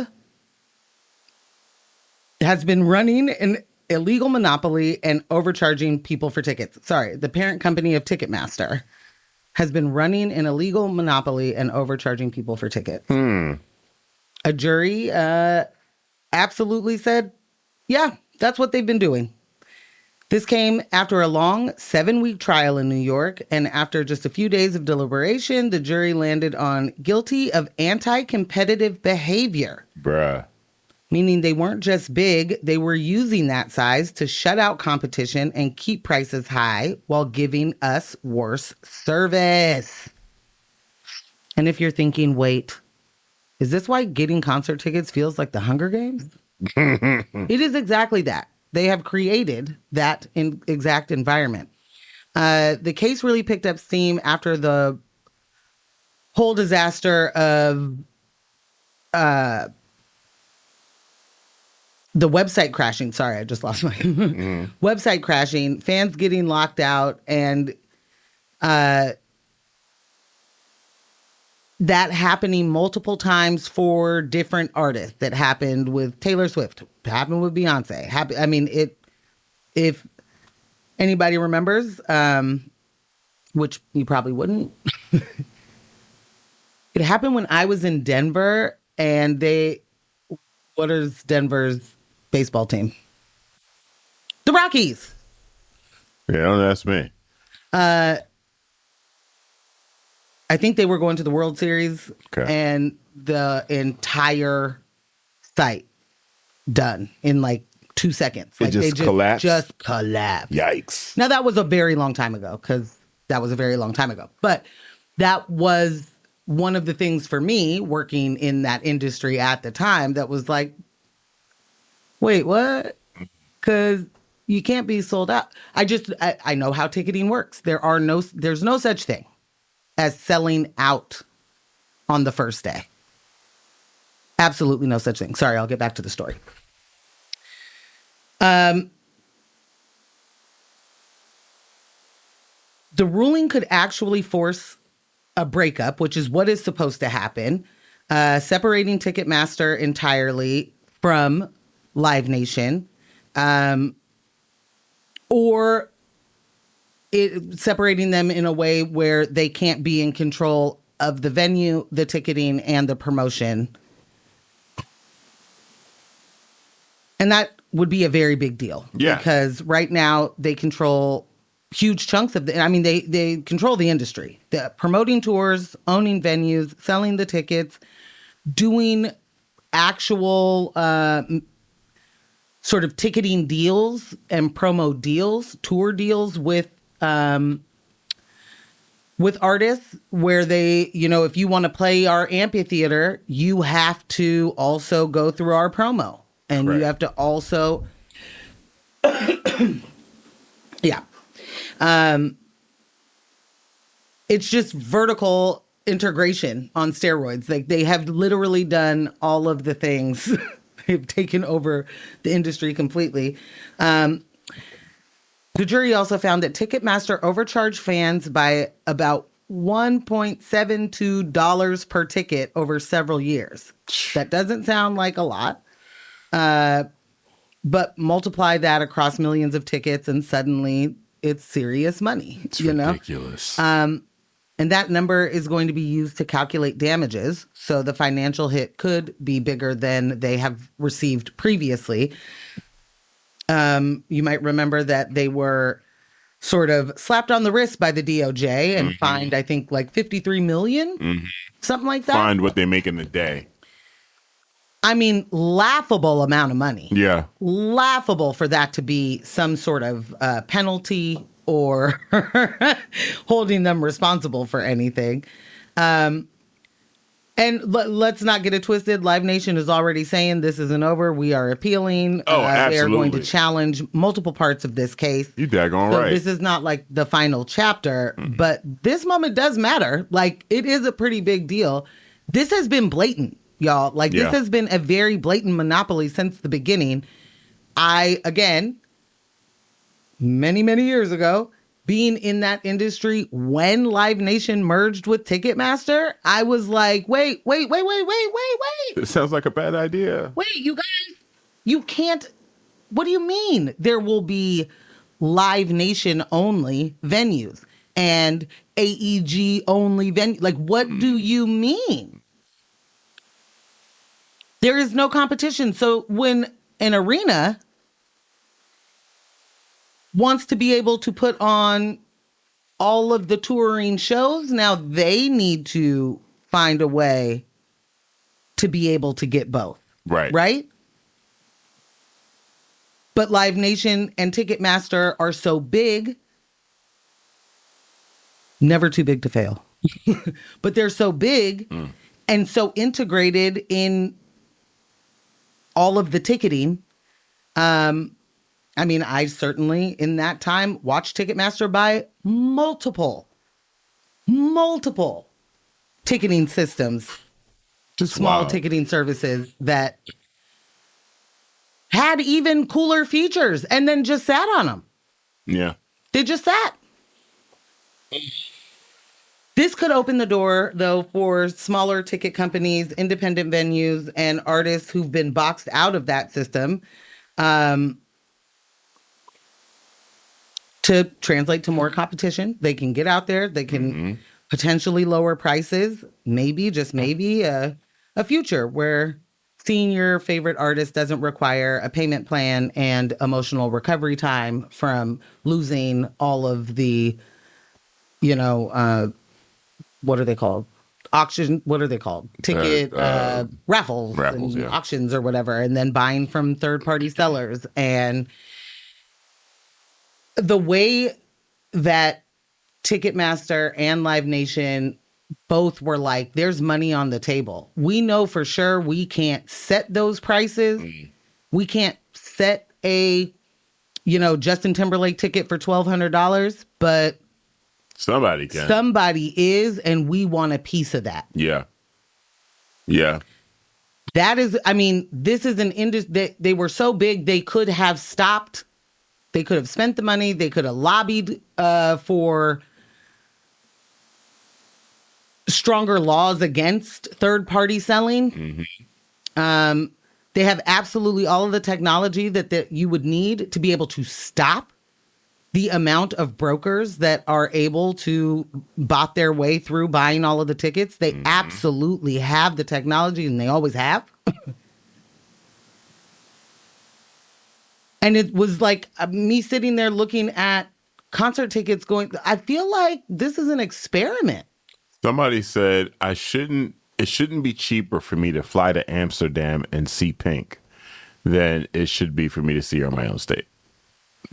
has been running an illegal monopoly and overcharging people for tickets. Sorry, the parent company of Ticketmaster has been running an illegal monopoly and overcharging people for tickets. A jury absolutely said, yeah, that's what they've been doing. This came after a long 7-week trial in New York, and after just a few days of deliberation, the jury landed on guilty of anti-competitive behavior. Bruh. Meaning they weren't just big, they were using that size to shut out competition and keep prices high while giving us worse service. And if you're thinking, wait, is this why getting concert tickets feels like the Hunger Games? It is exactly that. They have created that exact environment. The case really picked up steam after the whole disaster of the website crashing. Sorry, I just lost my website crashing, fans getting locked out, and that happening multiple times for different artists. That happened with Taylor Swift, happened with Beyonce. I mean, if anybody remembers, which you probably wouldn't, it happened when I was in Denver, and what is Denver's baseball team? The Rockies. Yeah, don't ask me. I think they were going to the World Series, okay, and the entire site done in like 2 seconds. It like just collapsed? Just collapsed. Yikes. Now, that was a very long time ago, But that was one of the things for me working in that industry at the time that was like, wait, what? Because you can't be sold out. I know how ticketing works. There's no such thing as selling out on the first day. Absolutely no such thing. Sorry, I'll get back to the story. The ruling could actually force a breakup, which is what is supposed to happen, separating Ticketmaster entirely from Live Nation, or separating them in a way where they can't be in control of the venue, the ticketing, and the promotion. And that would be a very big deal. Yeah. Because right now they control huge chunks of they control the industry. The promoting tours, owning venues, selling the tickets, doing actual sort of ticketing deals and promo deals, tour deals with with artists where they, if you want to play our amphitheater, you have to also go through our promo. And you have to also, yeah. It's just vertical integration on steroids. Like they have literally done all of the things. They've taken over the industry completely. The jury also found that Ticketmaster overcharged fans by about $1.72 per ticket over several years. That doesn't sound like a lot, but multiply that across millions of tickets and suddenly it's serious money. It's ridiculous. And that number is going to be used to calculate damages. So the financial hit could be bigger than they have received previously. You might remember that they were sort of slapped on the wrist by the DOJ and fined, I think, like $53 million, something like that. Fined what they make in a day. I mean, laughable amount of money. Yeah. Laughable for that to be some sort of penalty or holding them responsible for anything. And let's not get it twisted. Live Nation is already saying this isn't over. We are appealing. Oh, absolutely. They are going to challenge multiple parts of this case. You daggone so right. This is not like the final chapter, but this moment does matter. Like, it is a pretty big deal. This has been blatant, y'all. Like, this has been a very blatant monopoly since the beginning. Again, many, many years ago, being in that industry when Live Nation merged with Ticketmaster, I was like, wait. It sounds like a bad idea. Wait, you guys, you can't. What do you mean? There will be Live Nation only venues and AEG only venues. Like, what do you mean? There is no competition. So when an arena wants to be able to put on all of the touring shows, now they need to find a way to be able to get both. Right. Right? But Live Nation and Ticketmaster are so big, never too big to fail. But they're so big and so integrated in all of the ticketing. I mean, I certainly, in that time, watched Ticketmaster buy multiple ticketing systems, Just small wild. ticketing services that had even cooler features and then just sat on them. Yeah. They just sat. This could open the door, though, for smaller ticket companies, independent venues, and artists who've been boxed out of that system. To translate to more competition. They can get out there. They can potentially lower prices. Maybe, just maybe, a future where seeing your favorite artist doesn't require a payment plan and emotional recovery time from losing all of the, what are they called? Auction, what are they called? Ticket raffles and auctions or whatever, and then buying from third-party sellers. And the way that Ticketmaster and Live Nation both were like, there's money on the table. We know for sure we can't set those prices. We can't set a, Justin Timberlake ticket for $1,200, but somebody can. Somebody is, and we want a piece of that. Yeah. Yeah. That is, this is an industry. They were so big, they could have stopped. They could have spent the money. They could have lobbied for stronger laws against third-party selling. They have absolutely all of the technology that you would need to be able to stop the amount of brokers that are able to bot their way through buying all of the tickets. They absolutely have the technology, and they always have. And it was like me sitting there looking at concert tickets going, I feel like this is an experiment. Somebody said it shouldn't be cheaper for me to fly to Amsterdam and see Pink than it should be for me to see her in my own state.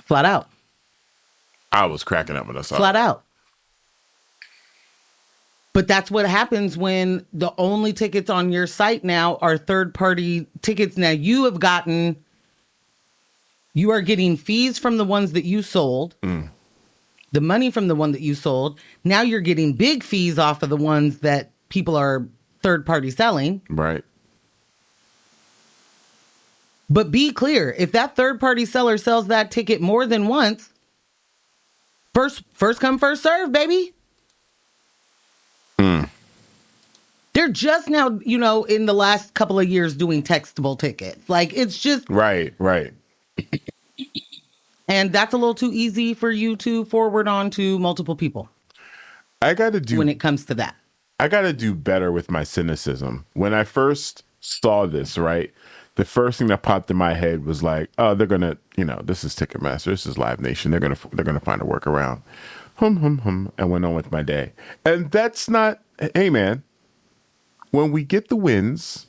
Flat out. I was cracking up when I saw Flat it. out. But that's what happens when the only tickets on your site now are third-party tickets. Now you are getting fees from the ones that you sold, the money from the one that you sold. Now you're getting big fees off of the ones that people are third-party selling. Right. But be clear, if that third-party seller sells that ticket more than once, first come, first serve, baby. They're just now, in the last couple of years doing textable tickets. Like, it's just... Right. And that's a little too easy for you to forward on to multiple people. I got to do... When it comes to that. I got to do better with my cynicism. When I first saw this, right, the first thing that popped in my head was like, oh, they're going to, this is Ticketmaster, this is Live Nation. They're going to find a workaround. And went on with my day. And that's not... Hey, man. When we get the wins,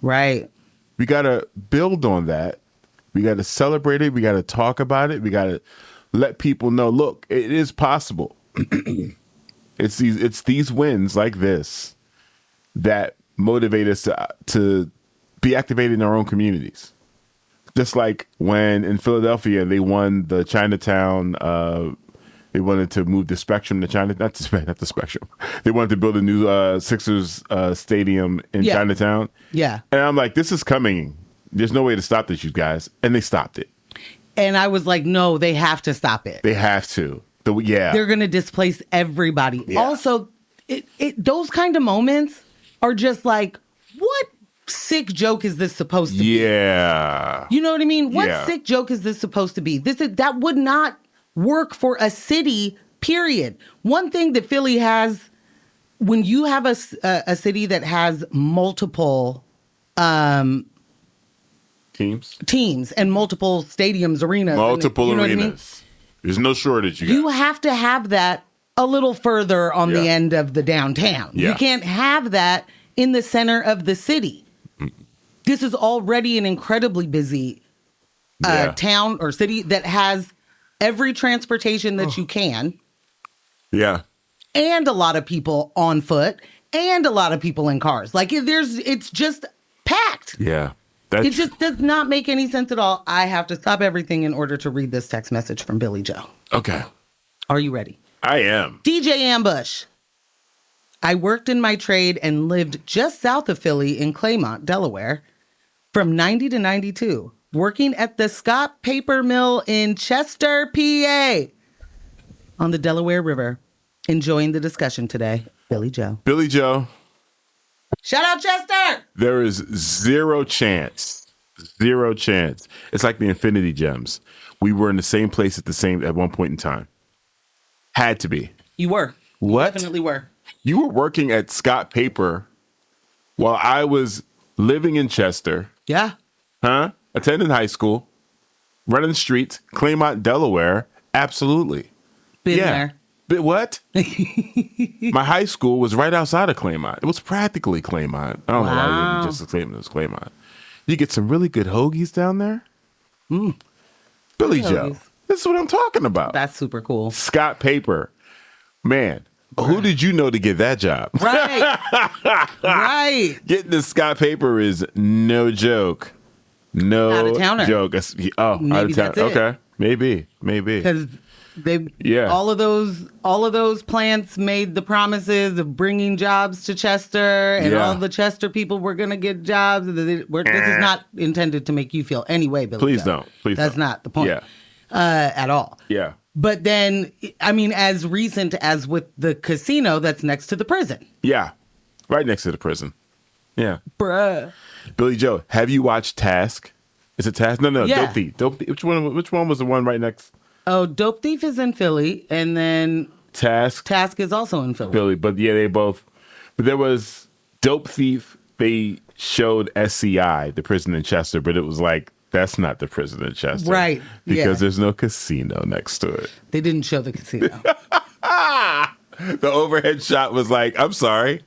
right, we got to build on that. We got to celebrate it. We got to talk about it. We got to let people know, look, it is possible. It's these wins like this that motivate us to be activated in our own communities. Just like when in Philadelphia, they won the Chinatown, they wanted to move the Spectrum to China, not the Spectrum. They wanted to build a new Sixers stadium in Chinatown. Yeah. And I'm like, this is coming. There's no way to stop this, you guys. And they stopped it. And I was like, no, they have to stop it. They have to. They're going to displace everybody. Yeah. Also, those kind of moments are just like, what sick joke is this supposed to be? Yeah. You know what I mean? What sick joke is this supposed to be? That would not work for a city, period. One thing that Philly has, when you have a city that has multiple teams and multiple stadiums, arenas. Multiple arenas. What I mean? There's no shortage. You have to have that a little further on the end of the downtown. Yeah. You can't have that in the center of the city. This is already an incredibly busy town or city that has every transportation that you can. Yeah. And a lot of people on foot and a lot of people in cars. Like it's just packed. Yeah. It just does not make any sense at all. I have to stop everything in order to read this text message from Billy Joe. Okay. Are you ready? I am. DJ Ambush. I worked in my trade and lived just south of Philly in Claymont, Delaware, from 90 to 92. Working at the Scott Paper Mill in Chester, PA, on the Delaware River. Enjoying the discussion today. Billy Joe. Billy Joe. Shout out Chester! There is zero chance. It's like the Infinity Gems. We were in the same place at one point in time. Had to be. You were. What? You definitely were. You were working at Scott Paper while I was living in Chester. Yeah. Huh? Attending high school, running the streets, Claymont, Delaware. Absolutely. Been there. But what? My high school was right outside of Claymont. It was practically Claymont. I don't know why you didn't just claim it was Claymont. You get some really good hoagies down there. Billy Joe. This is what I'm talking about. That's super cool. Scott Paper. Man, who did you know to get that job? Right. Right. Getting the Scott Paper is no joke. No out-of-towner. joke. Maybe out of town. that's it. Okay. Maybe. Because all of those plants made the promises of bringing jobs to Chester, and all the Chester people were going to get jobs. This is not intended to make you feel any way, Billy. Please don't. That's not the point at all. Yeah. But then, I mean, as recent as with the casino that's next to the prison. Yeah. Right next to the prison. Yeah. Bruh. Billy Joe, have you watched Task? Is it Task? No. Yeah. Dope Thief. Dope Thief. Which one was the one right next? Oh, Dope Thief is in Philly, and then Task is also in Philly. But yeah, they both. But there was Dope Thief. They showed SCI, the prison in Chester, but it was like, that's not the prison in Chester. Right. Because there's no casino next to it. They didn't show the casino. The overhead shot was like, I'm sorry.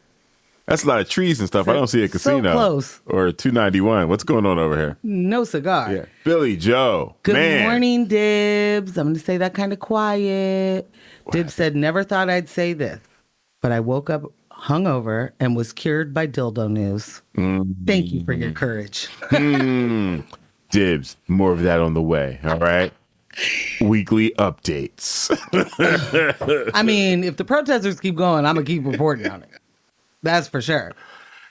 That's a lot of trees and stuff. I don't see a casino. So close. Or 291. What's going on over here? No cigar. Yeah. Billy Joe. Good morning, Dibs. I'm going to say that kind of quiet. Dibs said, never thought I'd say this, but I woke up hungover, and was cured by dildo news. Thank you for your courage. Dibs. More of that on the way. All right. Weekly updates. I mean, if the protesters keep going, I'm going to keep reporting on it. That's for sure.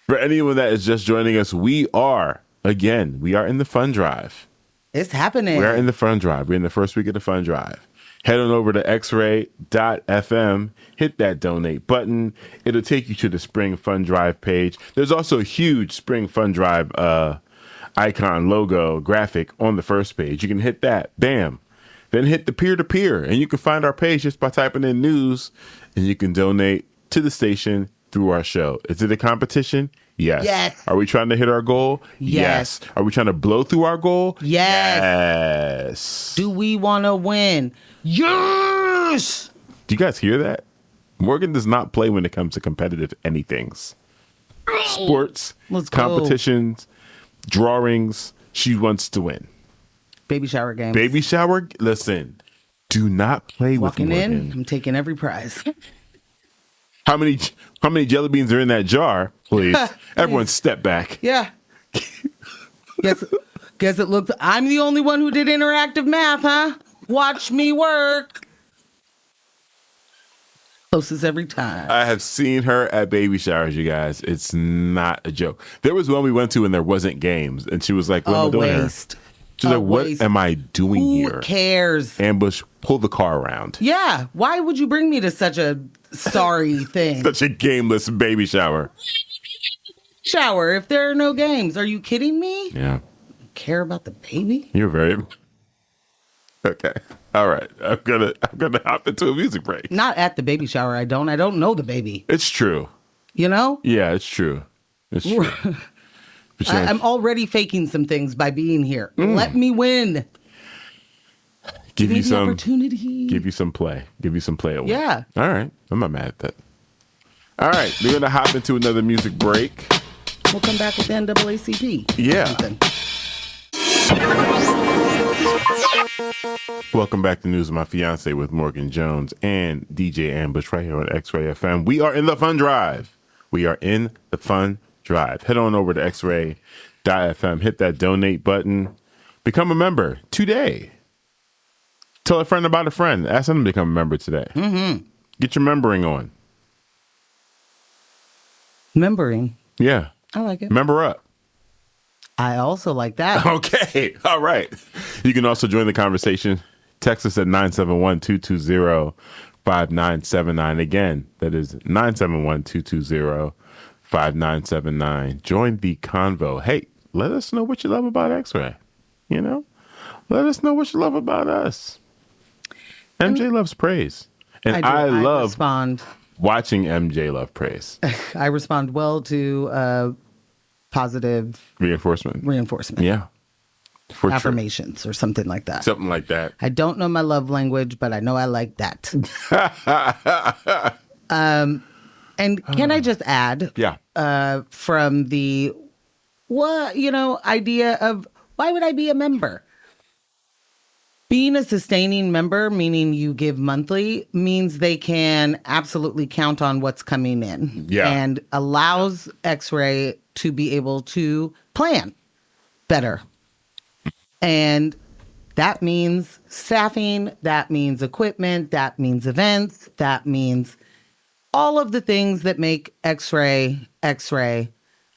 For anyone that is just joining us, we are in the fund drive. It's happening. We're in the fund drive. We're in the first week of the fund drive. Head on over to xray.fm, hit that donate button. It'll take you to the Spring Fund Drive page. There's also a huge Spring Fund Drive icon, logo, graphic on the first page. You can hit that. Bam. Then hit the peer-to-peer, and you can find our page just by typing in news, and you can donate to the station through our show. Is it a competition? Yes. Yes. Are we trying to hit our goal? Yes. Are we trying to blow through our goal? Yes. Do we want to win? Yes. Do you guys hear that? Morgan does not play when it comes to competitive anythings. Sports, Let's competitions, drawings. She wants to win. Baby shower games. Baby shower. Listen, do not play Walking with Morgan. in, I'm taking every prize. How many jelly beans are in that jar? Please, everyone, step back. Yeah. Guess it looks. I'm the only one who did interactive math, huh? Watch me work. Closest every time. I have seen her at baby showers, you guys. It's not a joke. There was one we went to and there wasn't games, and she was like, "What am I doing here?" Waste. She's like, "What am I doing here?" Who cares? Ambush, pull the car around. Yeah. Why would you bring me to such a sorry thing? Such a gameless baby shower. Shower if there are no games. Are you kidding me? Yeah. Care about the baby? You're very okay. All right. I'm gonna hop into a music break. Not at the baby shower. I don't know the baby. It's true. You know? Yeah, it's true. It's true. I'm already faking some things by being here. Let me win. Give me the opportunity. Give you some play. Give you some play. Yeah. All right. I'm not mad at that. All right. We're gonna hop into another music break. We'll come back with the NAACP. Yeah. Welcome back to News of My Fiancé with Morgan Jones and DJ Ambush right here on X-Ray FM. We are in the fun drive. Head on over to xray.fm, hit that donate button, become a member today. Tell a friend about a friend. Ask them to become a member today. Mm-hmm. Get your membering on. Membering. Yeah. I like it. Member up. I also like that. Okay. All right. You can also join the conversation. Text us at 971-220-5979. Again, that is 971-220-5979. Join the convo. Hey, let us know what you love about X-Ray. You know? Let us know what you love about us. MJ loves praise. And I love respond. Watching MJ love praise. I respond well to positive reinforcement. Yeah. For affirmations or something like that. Something like that. I don't know my love language, but I know I like that. And can I just add? Yeah. From the idea of why would I be a member? Being a sustaining member, meaning you give monthly, means they can absolutely count on what's coming in. Yeah. And allows X-Ray to be able to plan better. And that means staffing, that means equipment, that means events, that means all of the things that make X-Ray.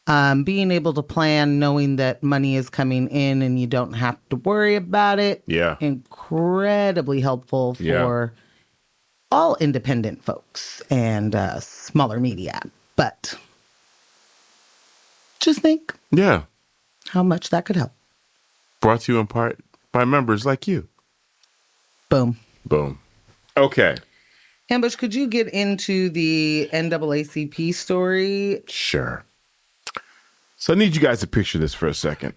Being able to plan, knowing that money is coming in and you don't have to worry about it. Yeah. Incredibly helpful for all independent folks and smaller media. But just think how much that could help. Brought to you in part by members like you. Boom. Okay. Ambush, could you get into the NAACP story? Sure. So I need you guys to picture this for a second.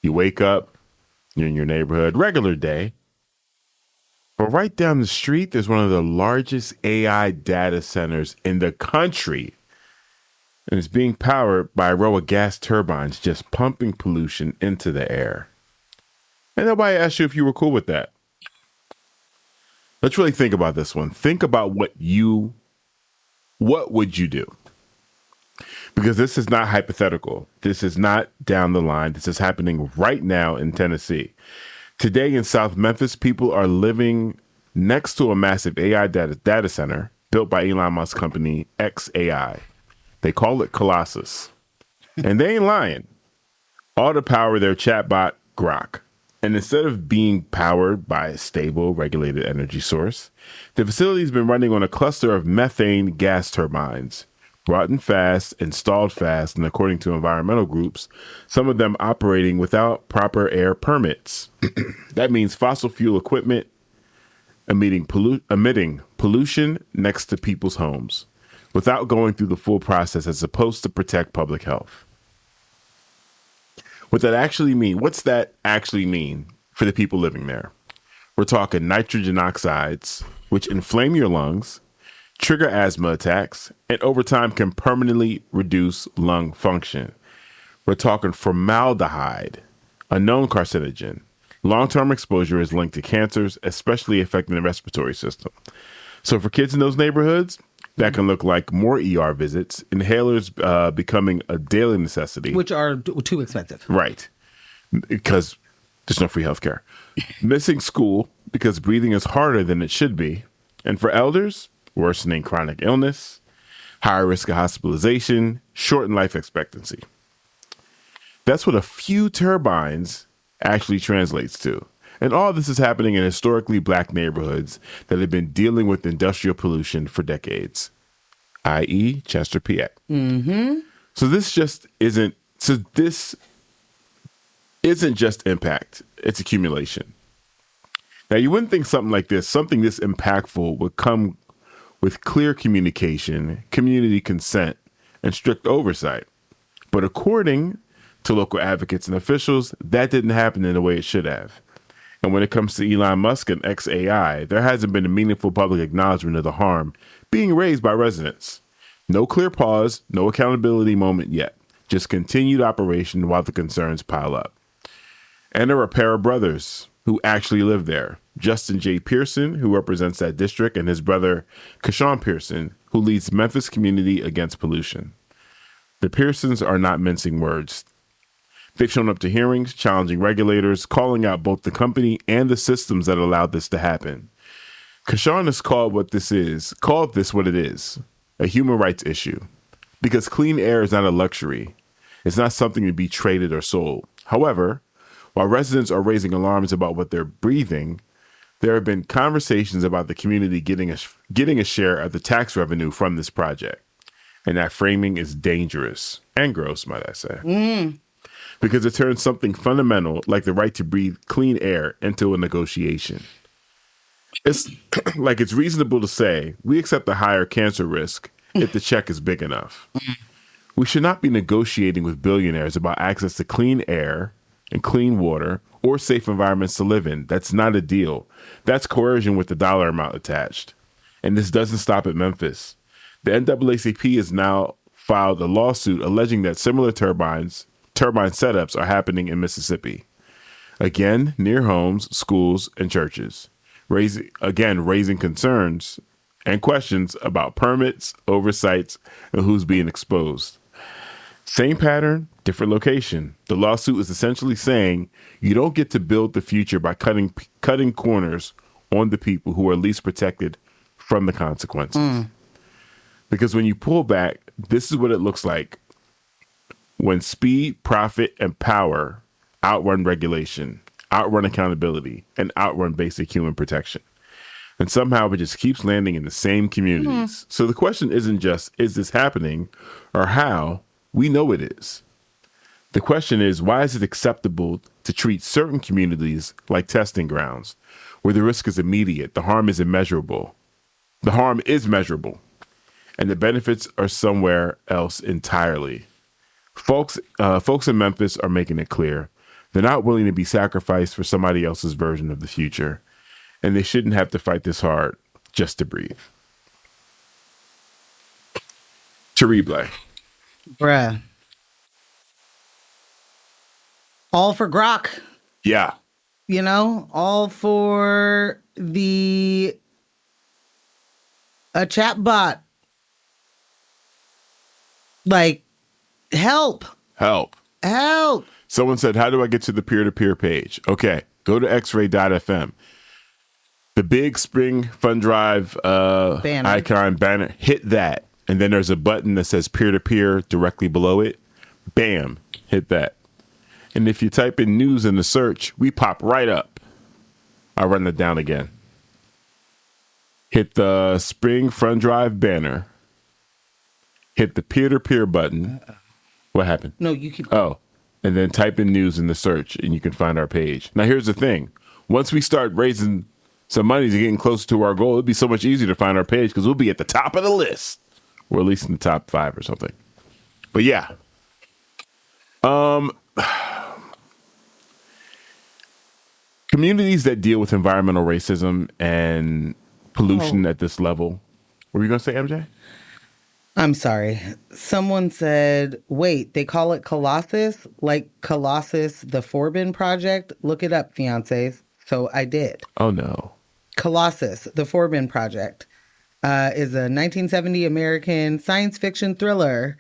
You wake up, you're in your neighborhood, regular day. But right down the street, there's one of the largest AI data centers in the country. And it's being powered by a row of gas turbines just pumping pollution into the air. And nobody asked you if you were cool with that. Let's really think about this one. Think about what would you do? Because this is not hypothetical. This is not down the line. This is happening right now in Tennessee. Today in South Memphis, people are living next to a massive AI data center built by Elon Musk's company XAI. They call it Colossus. And they ain't lying. All to power their chatbot Grok. And instead of being powered by a stable, regulated energy source, the facility's been running on a cluster of methane gas turbines, brought in fast, installed fast, and according to environmental groups, some of them operating without proper air permits. That means fossil fuel equipment emitting pollution next to people's homes without going through the full process as supposed to protect public health. What's that actually mean for the people living there? We're talking nitrogen oxides, which inflame your lungs, trigger asthma attacks, and over time can permanently reduce lung function. We're talking formaldehyde, a known carcinogen. Long-term exposure is linked to cancers, especially affecting the respiratory system. So for kids in those neighborhoods, that can look like more ER visits, inhalers becoming a daily necessity. Which are too expensive. Right. Because there's no free healthcare. Missing school because breathing is harder than it should be. And for elders, worsening chronic illness, higher risk of hospitalization, shortened life expectancy. That's what a few turbines actually translates to. And all this is happening in historically black neighborhoods that have been dealing with industrial pollution for decades, i.e. Chester, PA. Mm-hmm. So this isn't just impact, it's accumulation. Now, you wouldn't think something this impactful would come with clear communication, community consent, and strict oversight. But according to local advocates and officials, that didn't happen in the way it should have. And when it comes to Elon Musk and XAI, there hasn't been a meaningful public acknowledgement of the harm being raised by residents. No clear pause, no accountability moment yet. Just continued operation while the concerns pile up. And there are a pair of brothers who actually live there. Justin J. Pearson, who represents that district, and his brother, Kashawn Pearson, who leads Memphis Community Against Pollution. The Pearsons are not mincing words. They've shown up to hearings, challenging regulators, calling out both the company and the systems that allowed this to happen. Kashawn has called this what it is, a human rights issue. Because clean air is not a luxury. It's not something to be traded or sold. However, while residents are raising alarms about what they're breathing, there have been conversations about the community getting a share of the tax revenue from this project. And that framing is dangerous and gross, might I say. Because it turns something fundamental, like the right to breathe clean air, into a negotiation. It's like it's reasonable to say we accept a higher cancer risk if the check is big enough. We should not be negotiating with billionaires about access to clean air and clean water or safe environments to live in. That's not a deal. That's coercion with the dollar amount attached. And this doesn't stop at Memphis. The NAACP has now filed a lawsuit alleging that similar turbine setups are happening in Mississippi. Again, near homes, schools, and churches. Raising concerns and questions about permits, oversights, and who's being exposed. Same pattern, different location. The lawsuit is essentially saying you don't get to build the future by cutting corners on the people who are least protected from the consequences. Because when you pull back, this is what it looks like when speed, profit, and power outrun regulation, outrun accountability, and outrun basic human protection. And somehow it just keeps landing in the same communities. So the question isn't just, is this happening, or how? We know it is. The question is, why is it acceptable to treat certain communities like testing grounds, where the risk is immediate, the harm is immeasurable. The harm is measurable, and the benefits are somewhere else entirely. Folks in Memphis are making it clear. They're not willing to be sacrificed for somebody else's version of the future, and they shouldn't have to fight this hard just to breathe. Terrible. Bruh. All for Grok. Yeah. You know, all for a chat bot. Like, Help. Help. Help. Someone said, how do I get to the peer-to-peer page? Okay, go to xray.fm. The big Spring Fund Drive icon banner, hit that. And then there's a button that says peer-to-peer directly below it. Bam, hit that. And if you type in news in the search, we pop right up. I'll run that down again. Hit the Spring Fund Drive banner. Hit the peer-to-peer button. What happened? No, you keep. Oh, and then type in news in the search and you can find our page. Now, here's the thing. Once we start raising some money to getting closer to our goal, it'll be so much easier to find our page because we'll be at the top of the list. Or at least in the top 5 or something. But yeah. Communities that deal with environmental racism and pollution at this level. What were you going to say, MJ? I'm sorry. Someone said, wait, they call it Colossus? Like Colossus, the Forbin Project? Look it up, fiancés. So I did. Oh, no. Colossus, the Forbin Project, is a 1970 American science fiction thriller.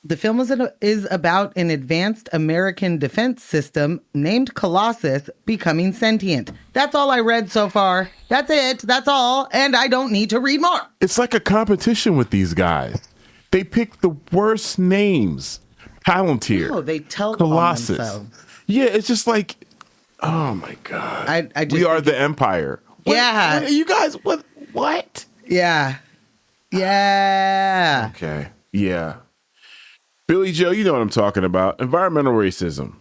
The film is about an advanced American defense system named Colossus becoming sentient. That's all I read so far. That's it. That's all. And I don't need to read more. It's like a competition with these guys. They pick the worst names. Palantir. No, they tell Colossus. themselves. Yeah, it's just like, oh my God. I just we are the empire. Yeah. What, you guys, what? Yeah. Yeah. Okay. Yeah. Billy Joe, you know what I'm talking about. Environmental racism.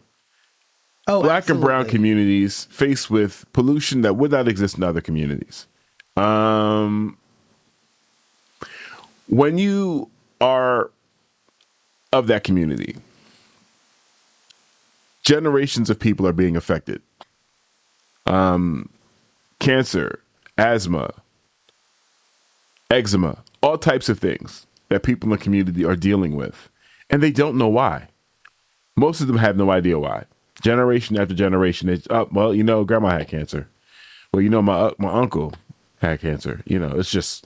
Oh, Black and brown absolutely. communities faced with pollution that would not exist in other communities. When you are of that community, generations of people are being affected. Cancer, asthma, eczema, all types of things that people in the community are dealing with. And they don't know why. Most of them have no idea why. Generation after generation, it's well, you know, grandma had cancer. Well, you know, my uncle had cancer. You know, it's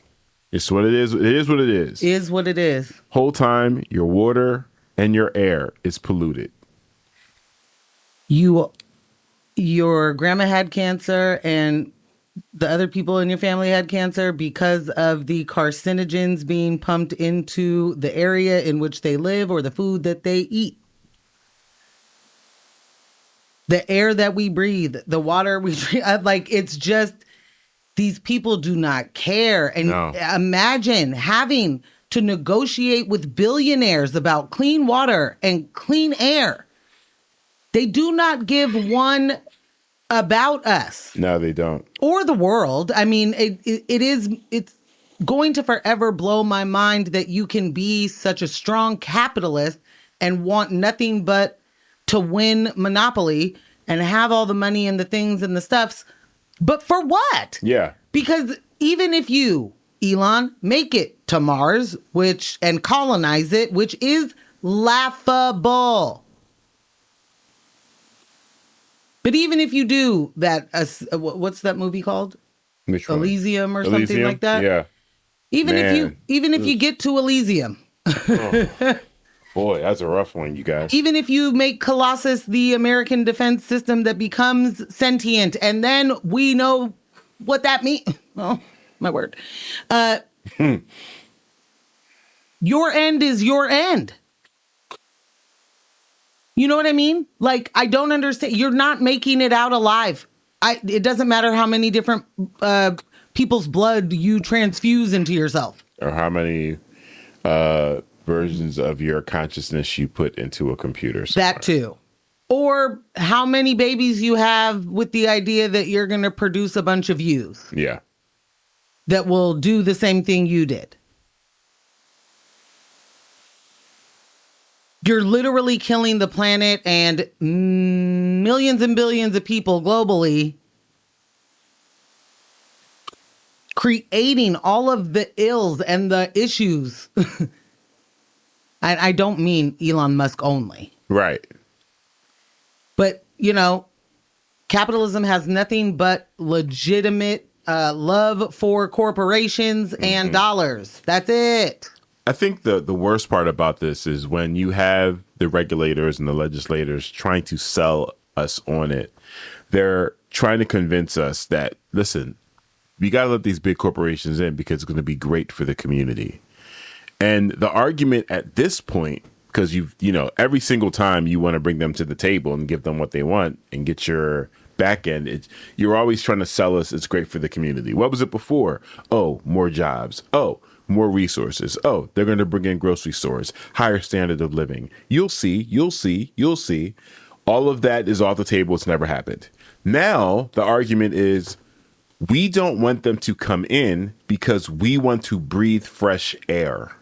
what it is. It is what it is. Is what it is. Whole time, your water and your air is polluted. Your grandma had cancer and the other people in your family had cancer because of the carcinogens being pumped into the area in which they live or the food that they eat. The air that we breathe, the water we drink, like it's just, these people do not care. And imagine having to negotiate with billionaires about clean water and clean air. They do not give one about us. No, they don't. Or the world. I mean, it's going to forever blow my mind that you can be such a strong capitalist and want nothing but to win Monopoly and have all the money and the things and the stuffs. But for what? Yeah. Because even if you, Elon, make it to Mars, and colonize it, which is laughable. But even if you do that, what's that movie called? Which one? Elysium or something like that? Yeah. Even if you get to Elysium. Boy, that's a rough one, you guys. Even if you make Colossus the American defense system that becomes sentient, and then we know what that means. Oh, my word. Your end is your end. You know what I mean? Like, I don't understand. You're not making it out alive. It doesn't matter how many different people's blood you transfuse into yourself. Or how many versions of your consciousness you put into a computer somewhere. That too. Or how many babies you have with the idea that you're going to produce a bunch of yous. Yeah. That will do the same thing you did. You're literally killing the planet and millions and billions of people globally, creating all of the ills and the issues. I don't mean Elon Musk only. Right. But, you know, capitalism has nothing but legitimate love for corporations and dollars. That's it. I think the worst part about this is when you have the regulators and the legislators trying to sell us on it. They're trying to convince us that, listen, we got to let these big corporations in because it's going to be great for the community. And the argument at this point, because every single time you want to bring them to the table and give them what they want and get your back end, you're always trying to sell us it's great for the community. What was it before? Oh, more jobs. Oh, more resources. Oh, they're going to bring in grocery stores, higher standard of living. You'll see. All of that is off the table. It's never happened. Now, the argument is we don't want them to come in because we want to breathe fresh air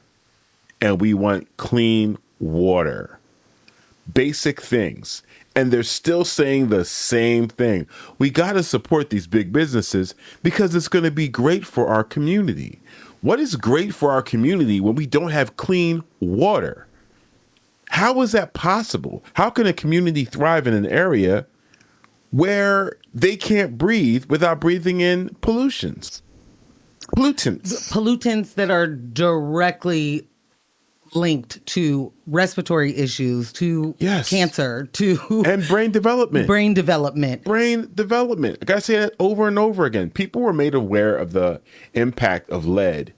and we want clean water. Basic things. And they're still saying the same thing. We got to support these big businesses because it's going to be great for our community. What is great for our community when we don't have clean water? How is that possible? How can a community thrive in an area where they can't breathe without breathing in pollutants that are directly linked to respiratory issues, to cancer, and brain development. I gotta say that over and over again. People were made aware of the impact of lead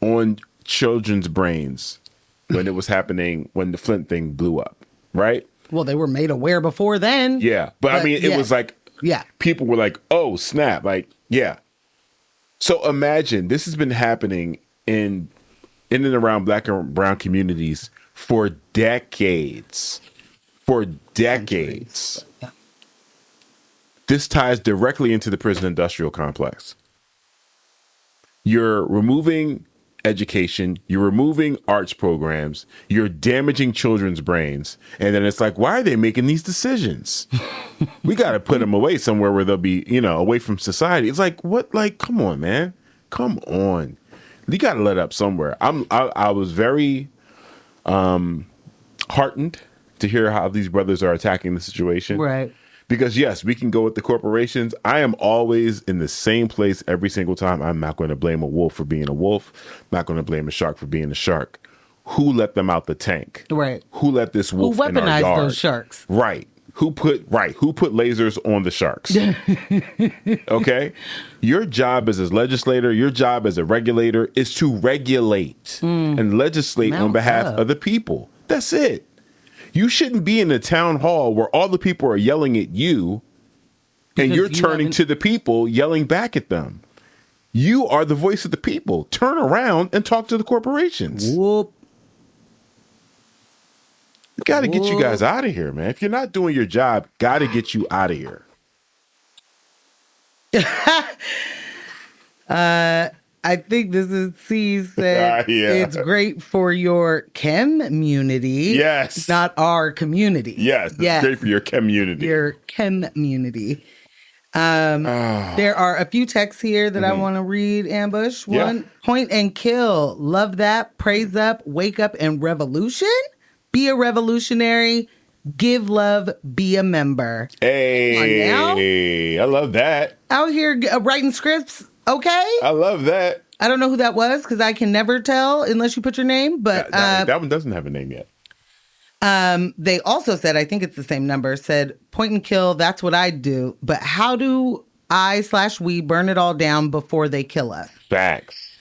on children's brains when it was happening, when the Flint thing blew up, right? Well, they were made aware before then. Yeah, but I mean, it was like, people were like, oh, snap, like, yeah. So imagine this has been happening in and around Black and brown communities for decades. Yeah. This ties directly into the prison industrial complex. You're removing education, you're removing arts programs, you're damaging children's brains, and then it's like, why are they making these decisions? We got to put them away somewhere where they'll be, away from society. It's like, what? Like, come on, man. Come on. You got to let up somewhere. I was very heartened to hear how these brothers are attacking the situation. Right. Because yes, we can go with the corporations. I am always in the same place every single time. I'm not going to blame a wolf for being a wolf. I'm not going to blame a shark for being a shark. Who let them out the tank? Right. Who let this wolf Who in our weaponized yard? those sharks? Right. Who put lasers on the sharks? Okay? Your job as a legislator, your job as a regulator is to regulate and legislate on behalf of the people. That's it. You shouldn't be in a town hall where all the people are yelling at you and you're turning to the people yelling back at them. You are the voice of the people. Turn around and talk to the corporations. Whoop. Got to get you guys out of here, man. If you're not doing your job, got to get you out of here. I think this is C said it's great for your community. Yes. Not our community. Yes. It's great for your community. Your community. There are a few texts here that I want to read, Ambush. One, point and kill. Love that. Praise up, wake up, and revolution. Be a revolutionary. Give love. Be a member. Hey, I love that. Out here writing scripts. Okay. I love that. I don't know who that was because I can never tell unless you put your name. But that one doesn't have a name yet. They also said, I think it's the same number, said point and kill. That's what I do. But how do we burn it all down before they kill us? Facts.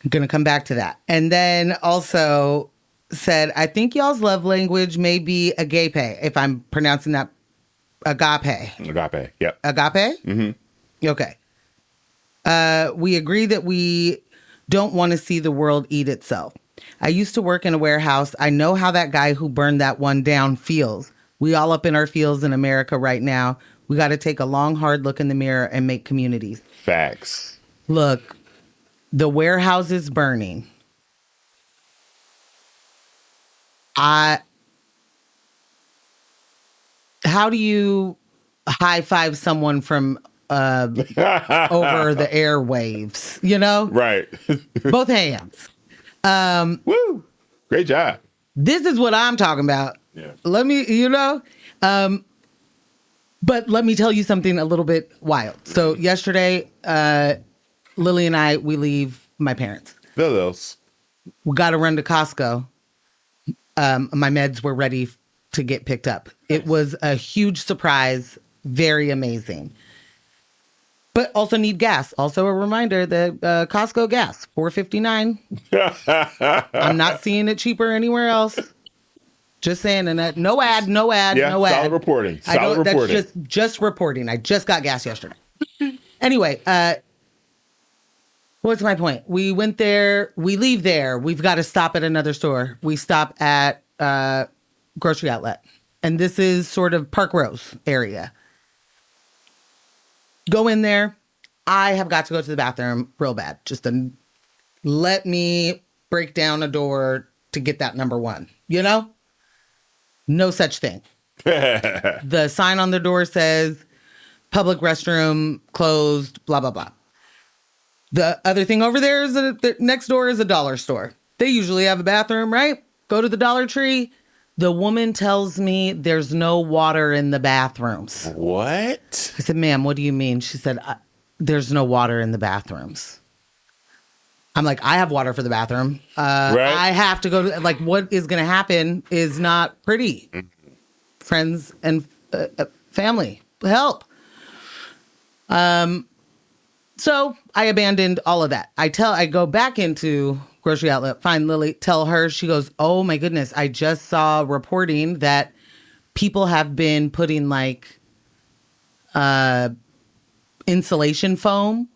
I'm going to come back to that. And then also said, I think y'all's love language may be agape, if I'm pronouncing that agape. Agape, yep. Agape? Mm-hmm. Okay. We agree that we don't want to see the world eat itself. I used to work in a warehouse. I know how that guy who burned that one down feels. We all up in our feels in America right now. We got to take a long, hard look in the mirror and make communities. Facts. Look, the warehouse is burning. How do you high five someone from over the airwaves? Right. Both hands. Woo! Great job. This is what I'm talking about. Yeah. Let me, but let me tell you something a little bit wild. So yesterday, Lily and I, we leave my parents. Lilils. We got to run to Costco. My meds were ready to get picked up. It was a huge surprise. Very amazing. But also need gas. Also a reminder that Costco gas, $4.59. I'm not seeing it cheaper anywhere else. Just saying, and no ad, no ad, Yeah, no ad. solid reporting. Solid reporting. That's just reporting. I just got gas yesterday. Anyway, what's my point? We went there. We leave there. We've got to stop at another store. We stop at grocery outlet, and this is sort of Park Rose area. Go in there. I have got to go to the bathroom real bad. Just to let me break down a door to get that number one. You know? No such thing. The sign on the door says public restroom closed, blah, blah, blah. The other thing over there is the next door is a dollar store. They usually have a bathroom, right? Go to the Dollar Tree. The woman tells me there's no water in the bathrooms. What? I said, ma'am, what do you mean? She said, there's no water in the bathrooms. I'm like, I have water for the bathroom. Right. I have to go to, like, what is going to happen is not pretty. Friends and family, help. So I abandoned all of that. I go back into grocery outlet, find Lily, tell her, she goes, oh my goodness, I just saw reporting that people have been putting like insulation foam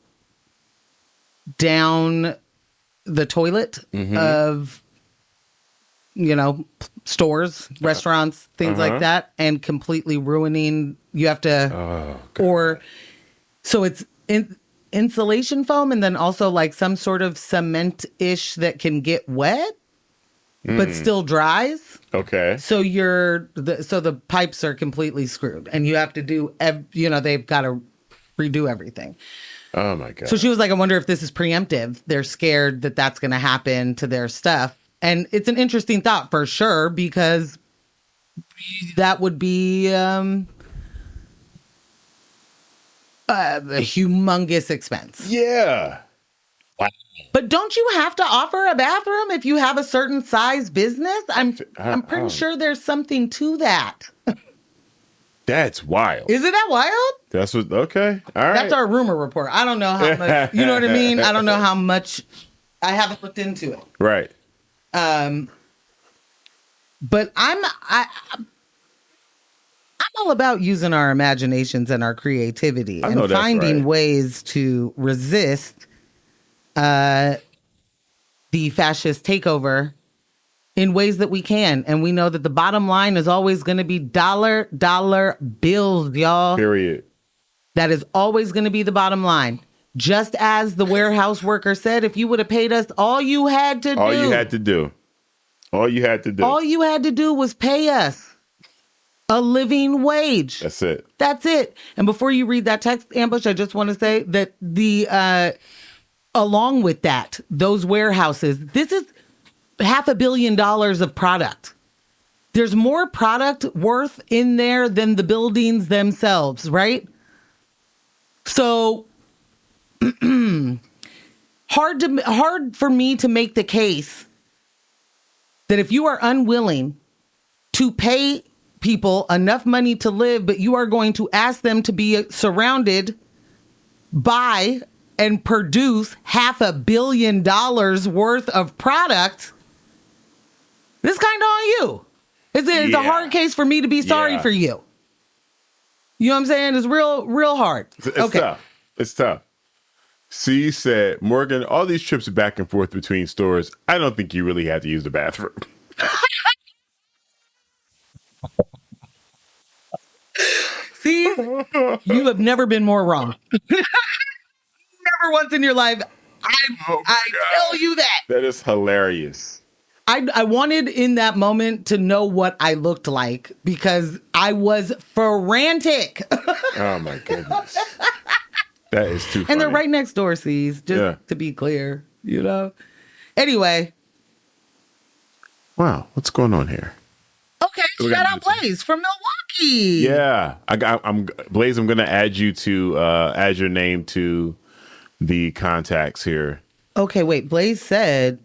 down the toilet of, stores, restaurants, things like that, and completely ruining, you have to, so it's insulation foam and then also like some sort of cement-ish that can get wet, but still dries. Okay. So the pipes are completely screwed and you have to do, they've got to redo everything. Oh my God. So she was like, I wonder if this is preemptive. They're scared that that's going to happen to their stuff. And it's an interesting thought for sure, because that would be a humongous expense. Yeah. Wow. But don't you have to offer a bathroom if you have a certain size business? I'm pretty sure there's something to that. That's wild. Isn't that wild? That's what, okay. All right. That's our rumor report. I don't know how much, you know what I mean? I don't know how much, I haven't looked into it. Right. But I'm all about using our imaginations and our creativity and finding ways to resist the fascist takeover in ways that we can. And we know that the bottom line is always going to be dollar bills, y'all. Period. That is always going to be the bottom line. Just as the warehouse worker said, if you would have paid us all you had to do was pay us a living wage. That's it. That's it. And before you read that text, Ambush, I just want to say that along with that, those warehouses, this is $500 million of product. There's more product worth in there than the buildings themselves, right? So hard for me to make the case that if you are unwilling to pay people enough money to live, but you are going to ask them to be surrounded by and produce $500 million worth of product, this kind of on you. It's a hard case for me to be sorry for you. You know what I'm saying? It's real hard. It's tough. It's tough. C said, Morgan, all these trips back and forth between stores, I don't think you really have to use the bathroom. See, you have never been more wrong. Never once in your life. I tell you that. That is hilarious. I wanted in that moment to know what I looked like because I was frantic. Oh my goodness. That is too funny. And they're right next door, C's, just to be clear, Anyway. Wow, what's going on here? Okay, shout out Blaze from Milwaukee. Yeah, I'm Blaze. I'm gonna add you to add your name to the contacts here. Okay, wait. Blaze said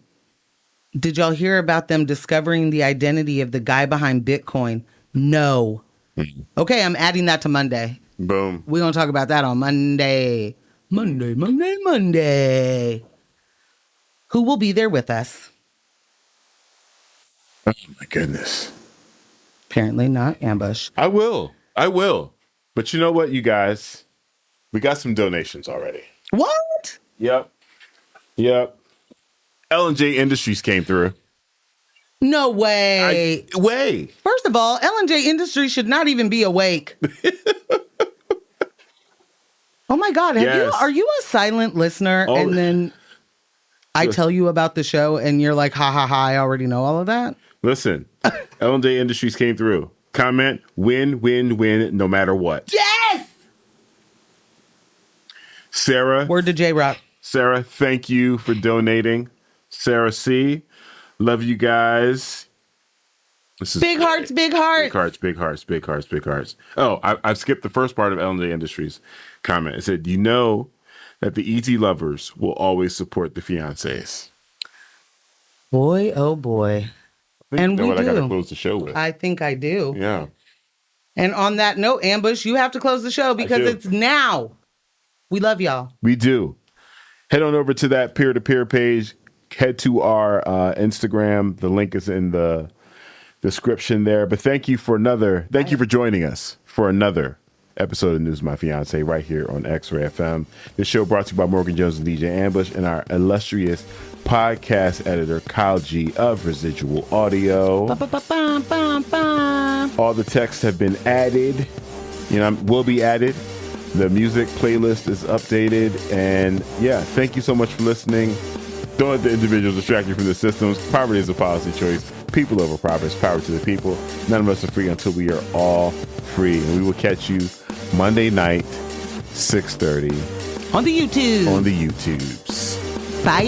Did y'all hear about them discovering the identity of the guy behind Bitcoin? No. Okay, I'm adding that to Monday. Boom. We're going to talk about that on Monday. Monday. Who will be there with us? Oh, my goodness. Apparently not Ambush. I will. But you know what, you guys? We got some donations already. What? Yep. L&J Industries came through. No way. First of all, L&J Industries should not even be awake. Oh my God. Are you a silent listener? Oh. And then I tell you about the show and you're like, ha ha ha, I already know all of that? Listen, L&J Industries came through. Comment, win, no matter what. Yes! Sarah. Word to J-Rock. Sarah, thank you for donating. Sarah C. Love you guys. This is big hearts. Big hearts. Oh, I skipped the first part of L&J Industries comment. It said, you know that the ET lovers will always support the fiancés. Boy, oh boy. And we do. I got to close the show with. I think I do. Yeah. And on that note, Ambush, you have to close the show because it's now. We love y'all. We do. Head on over to that peer-to-peer page. Head to our Instagram. The link is in the description there. But thank you for joining us for another episode of News My Fiance right here on X-Ray FM. This show brought to you by Morgan Jones and DJ Ambush and our illustrious podcast editor, Kyle G of Residual Audio. All the texts have been added. Will be added. The music playlist is updated. And yeah, thank you so much for listening. Don't let the individuals distract you from the systems. Poverty is a policy choice. People over profits. Power to the people. None of us are free until we are all free. And we will catch you Monday night, 6:30. On the YouTube. On the YouTubes. Bye.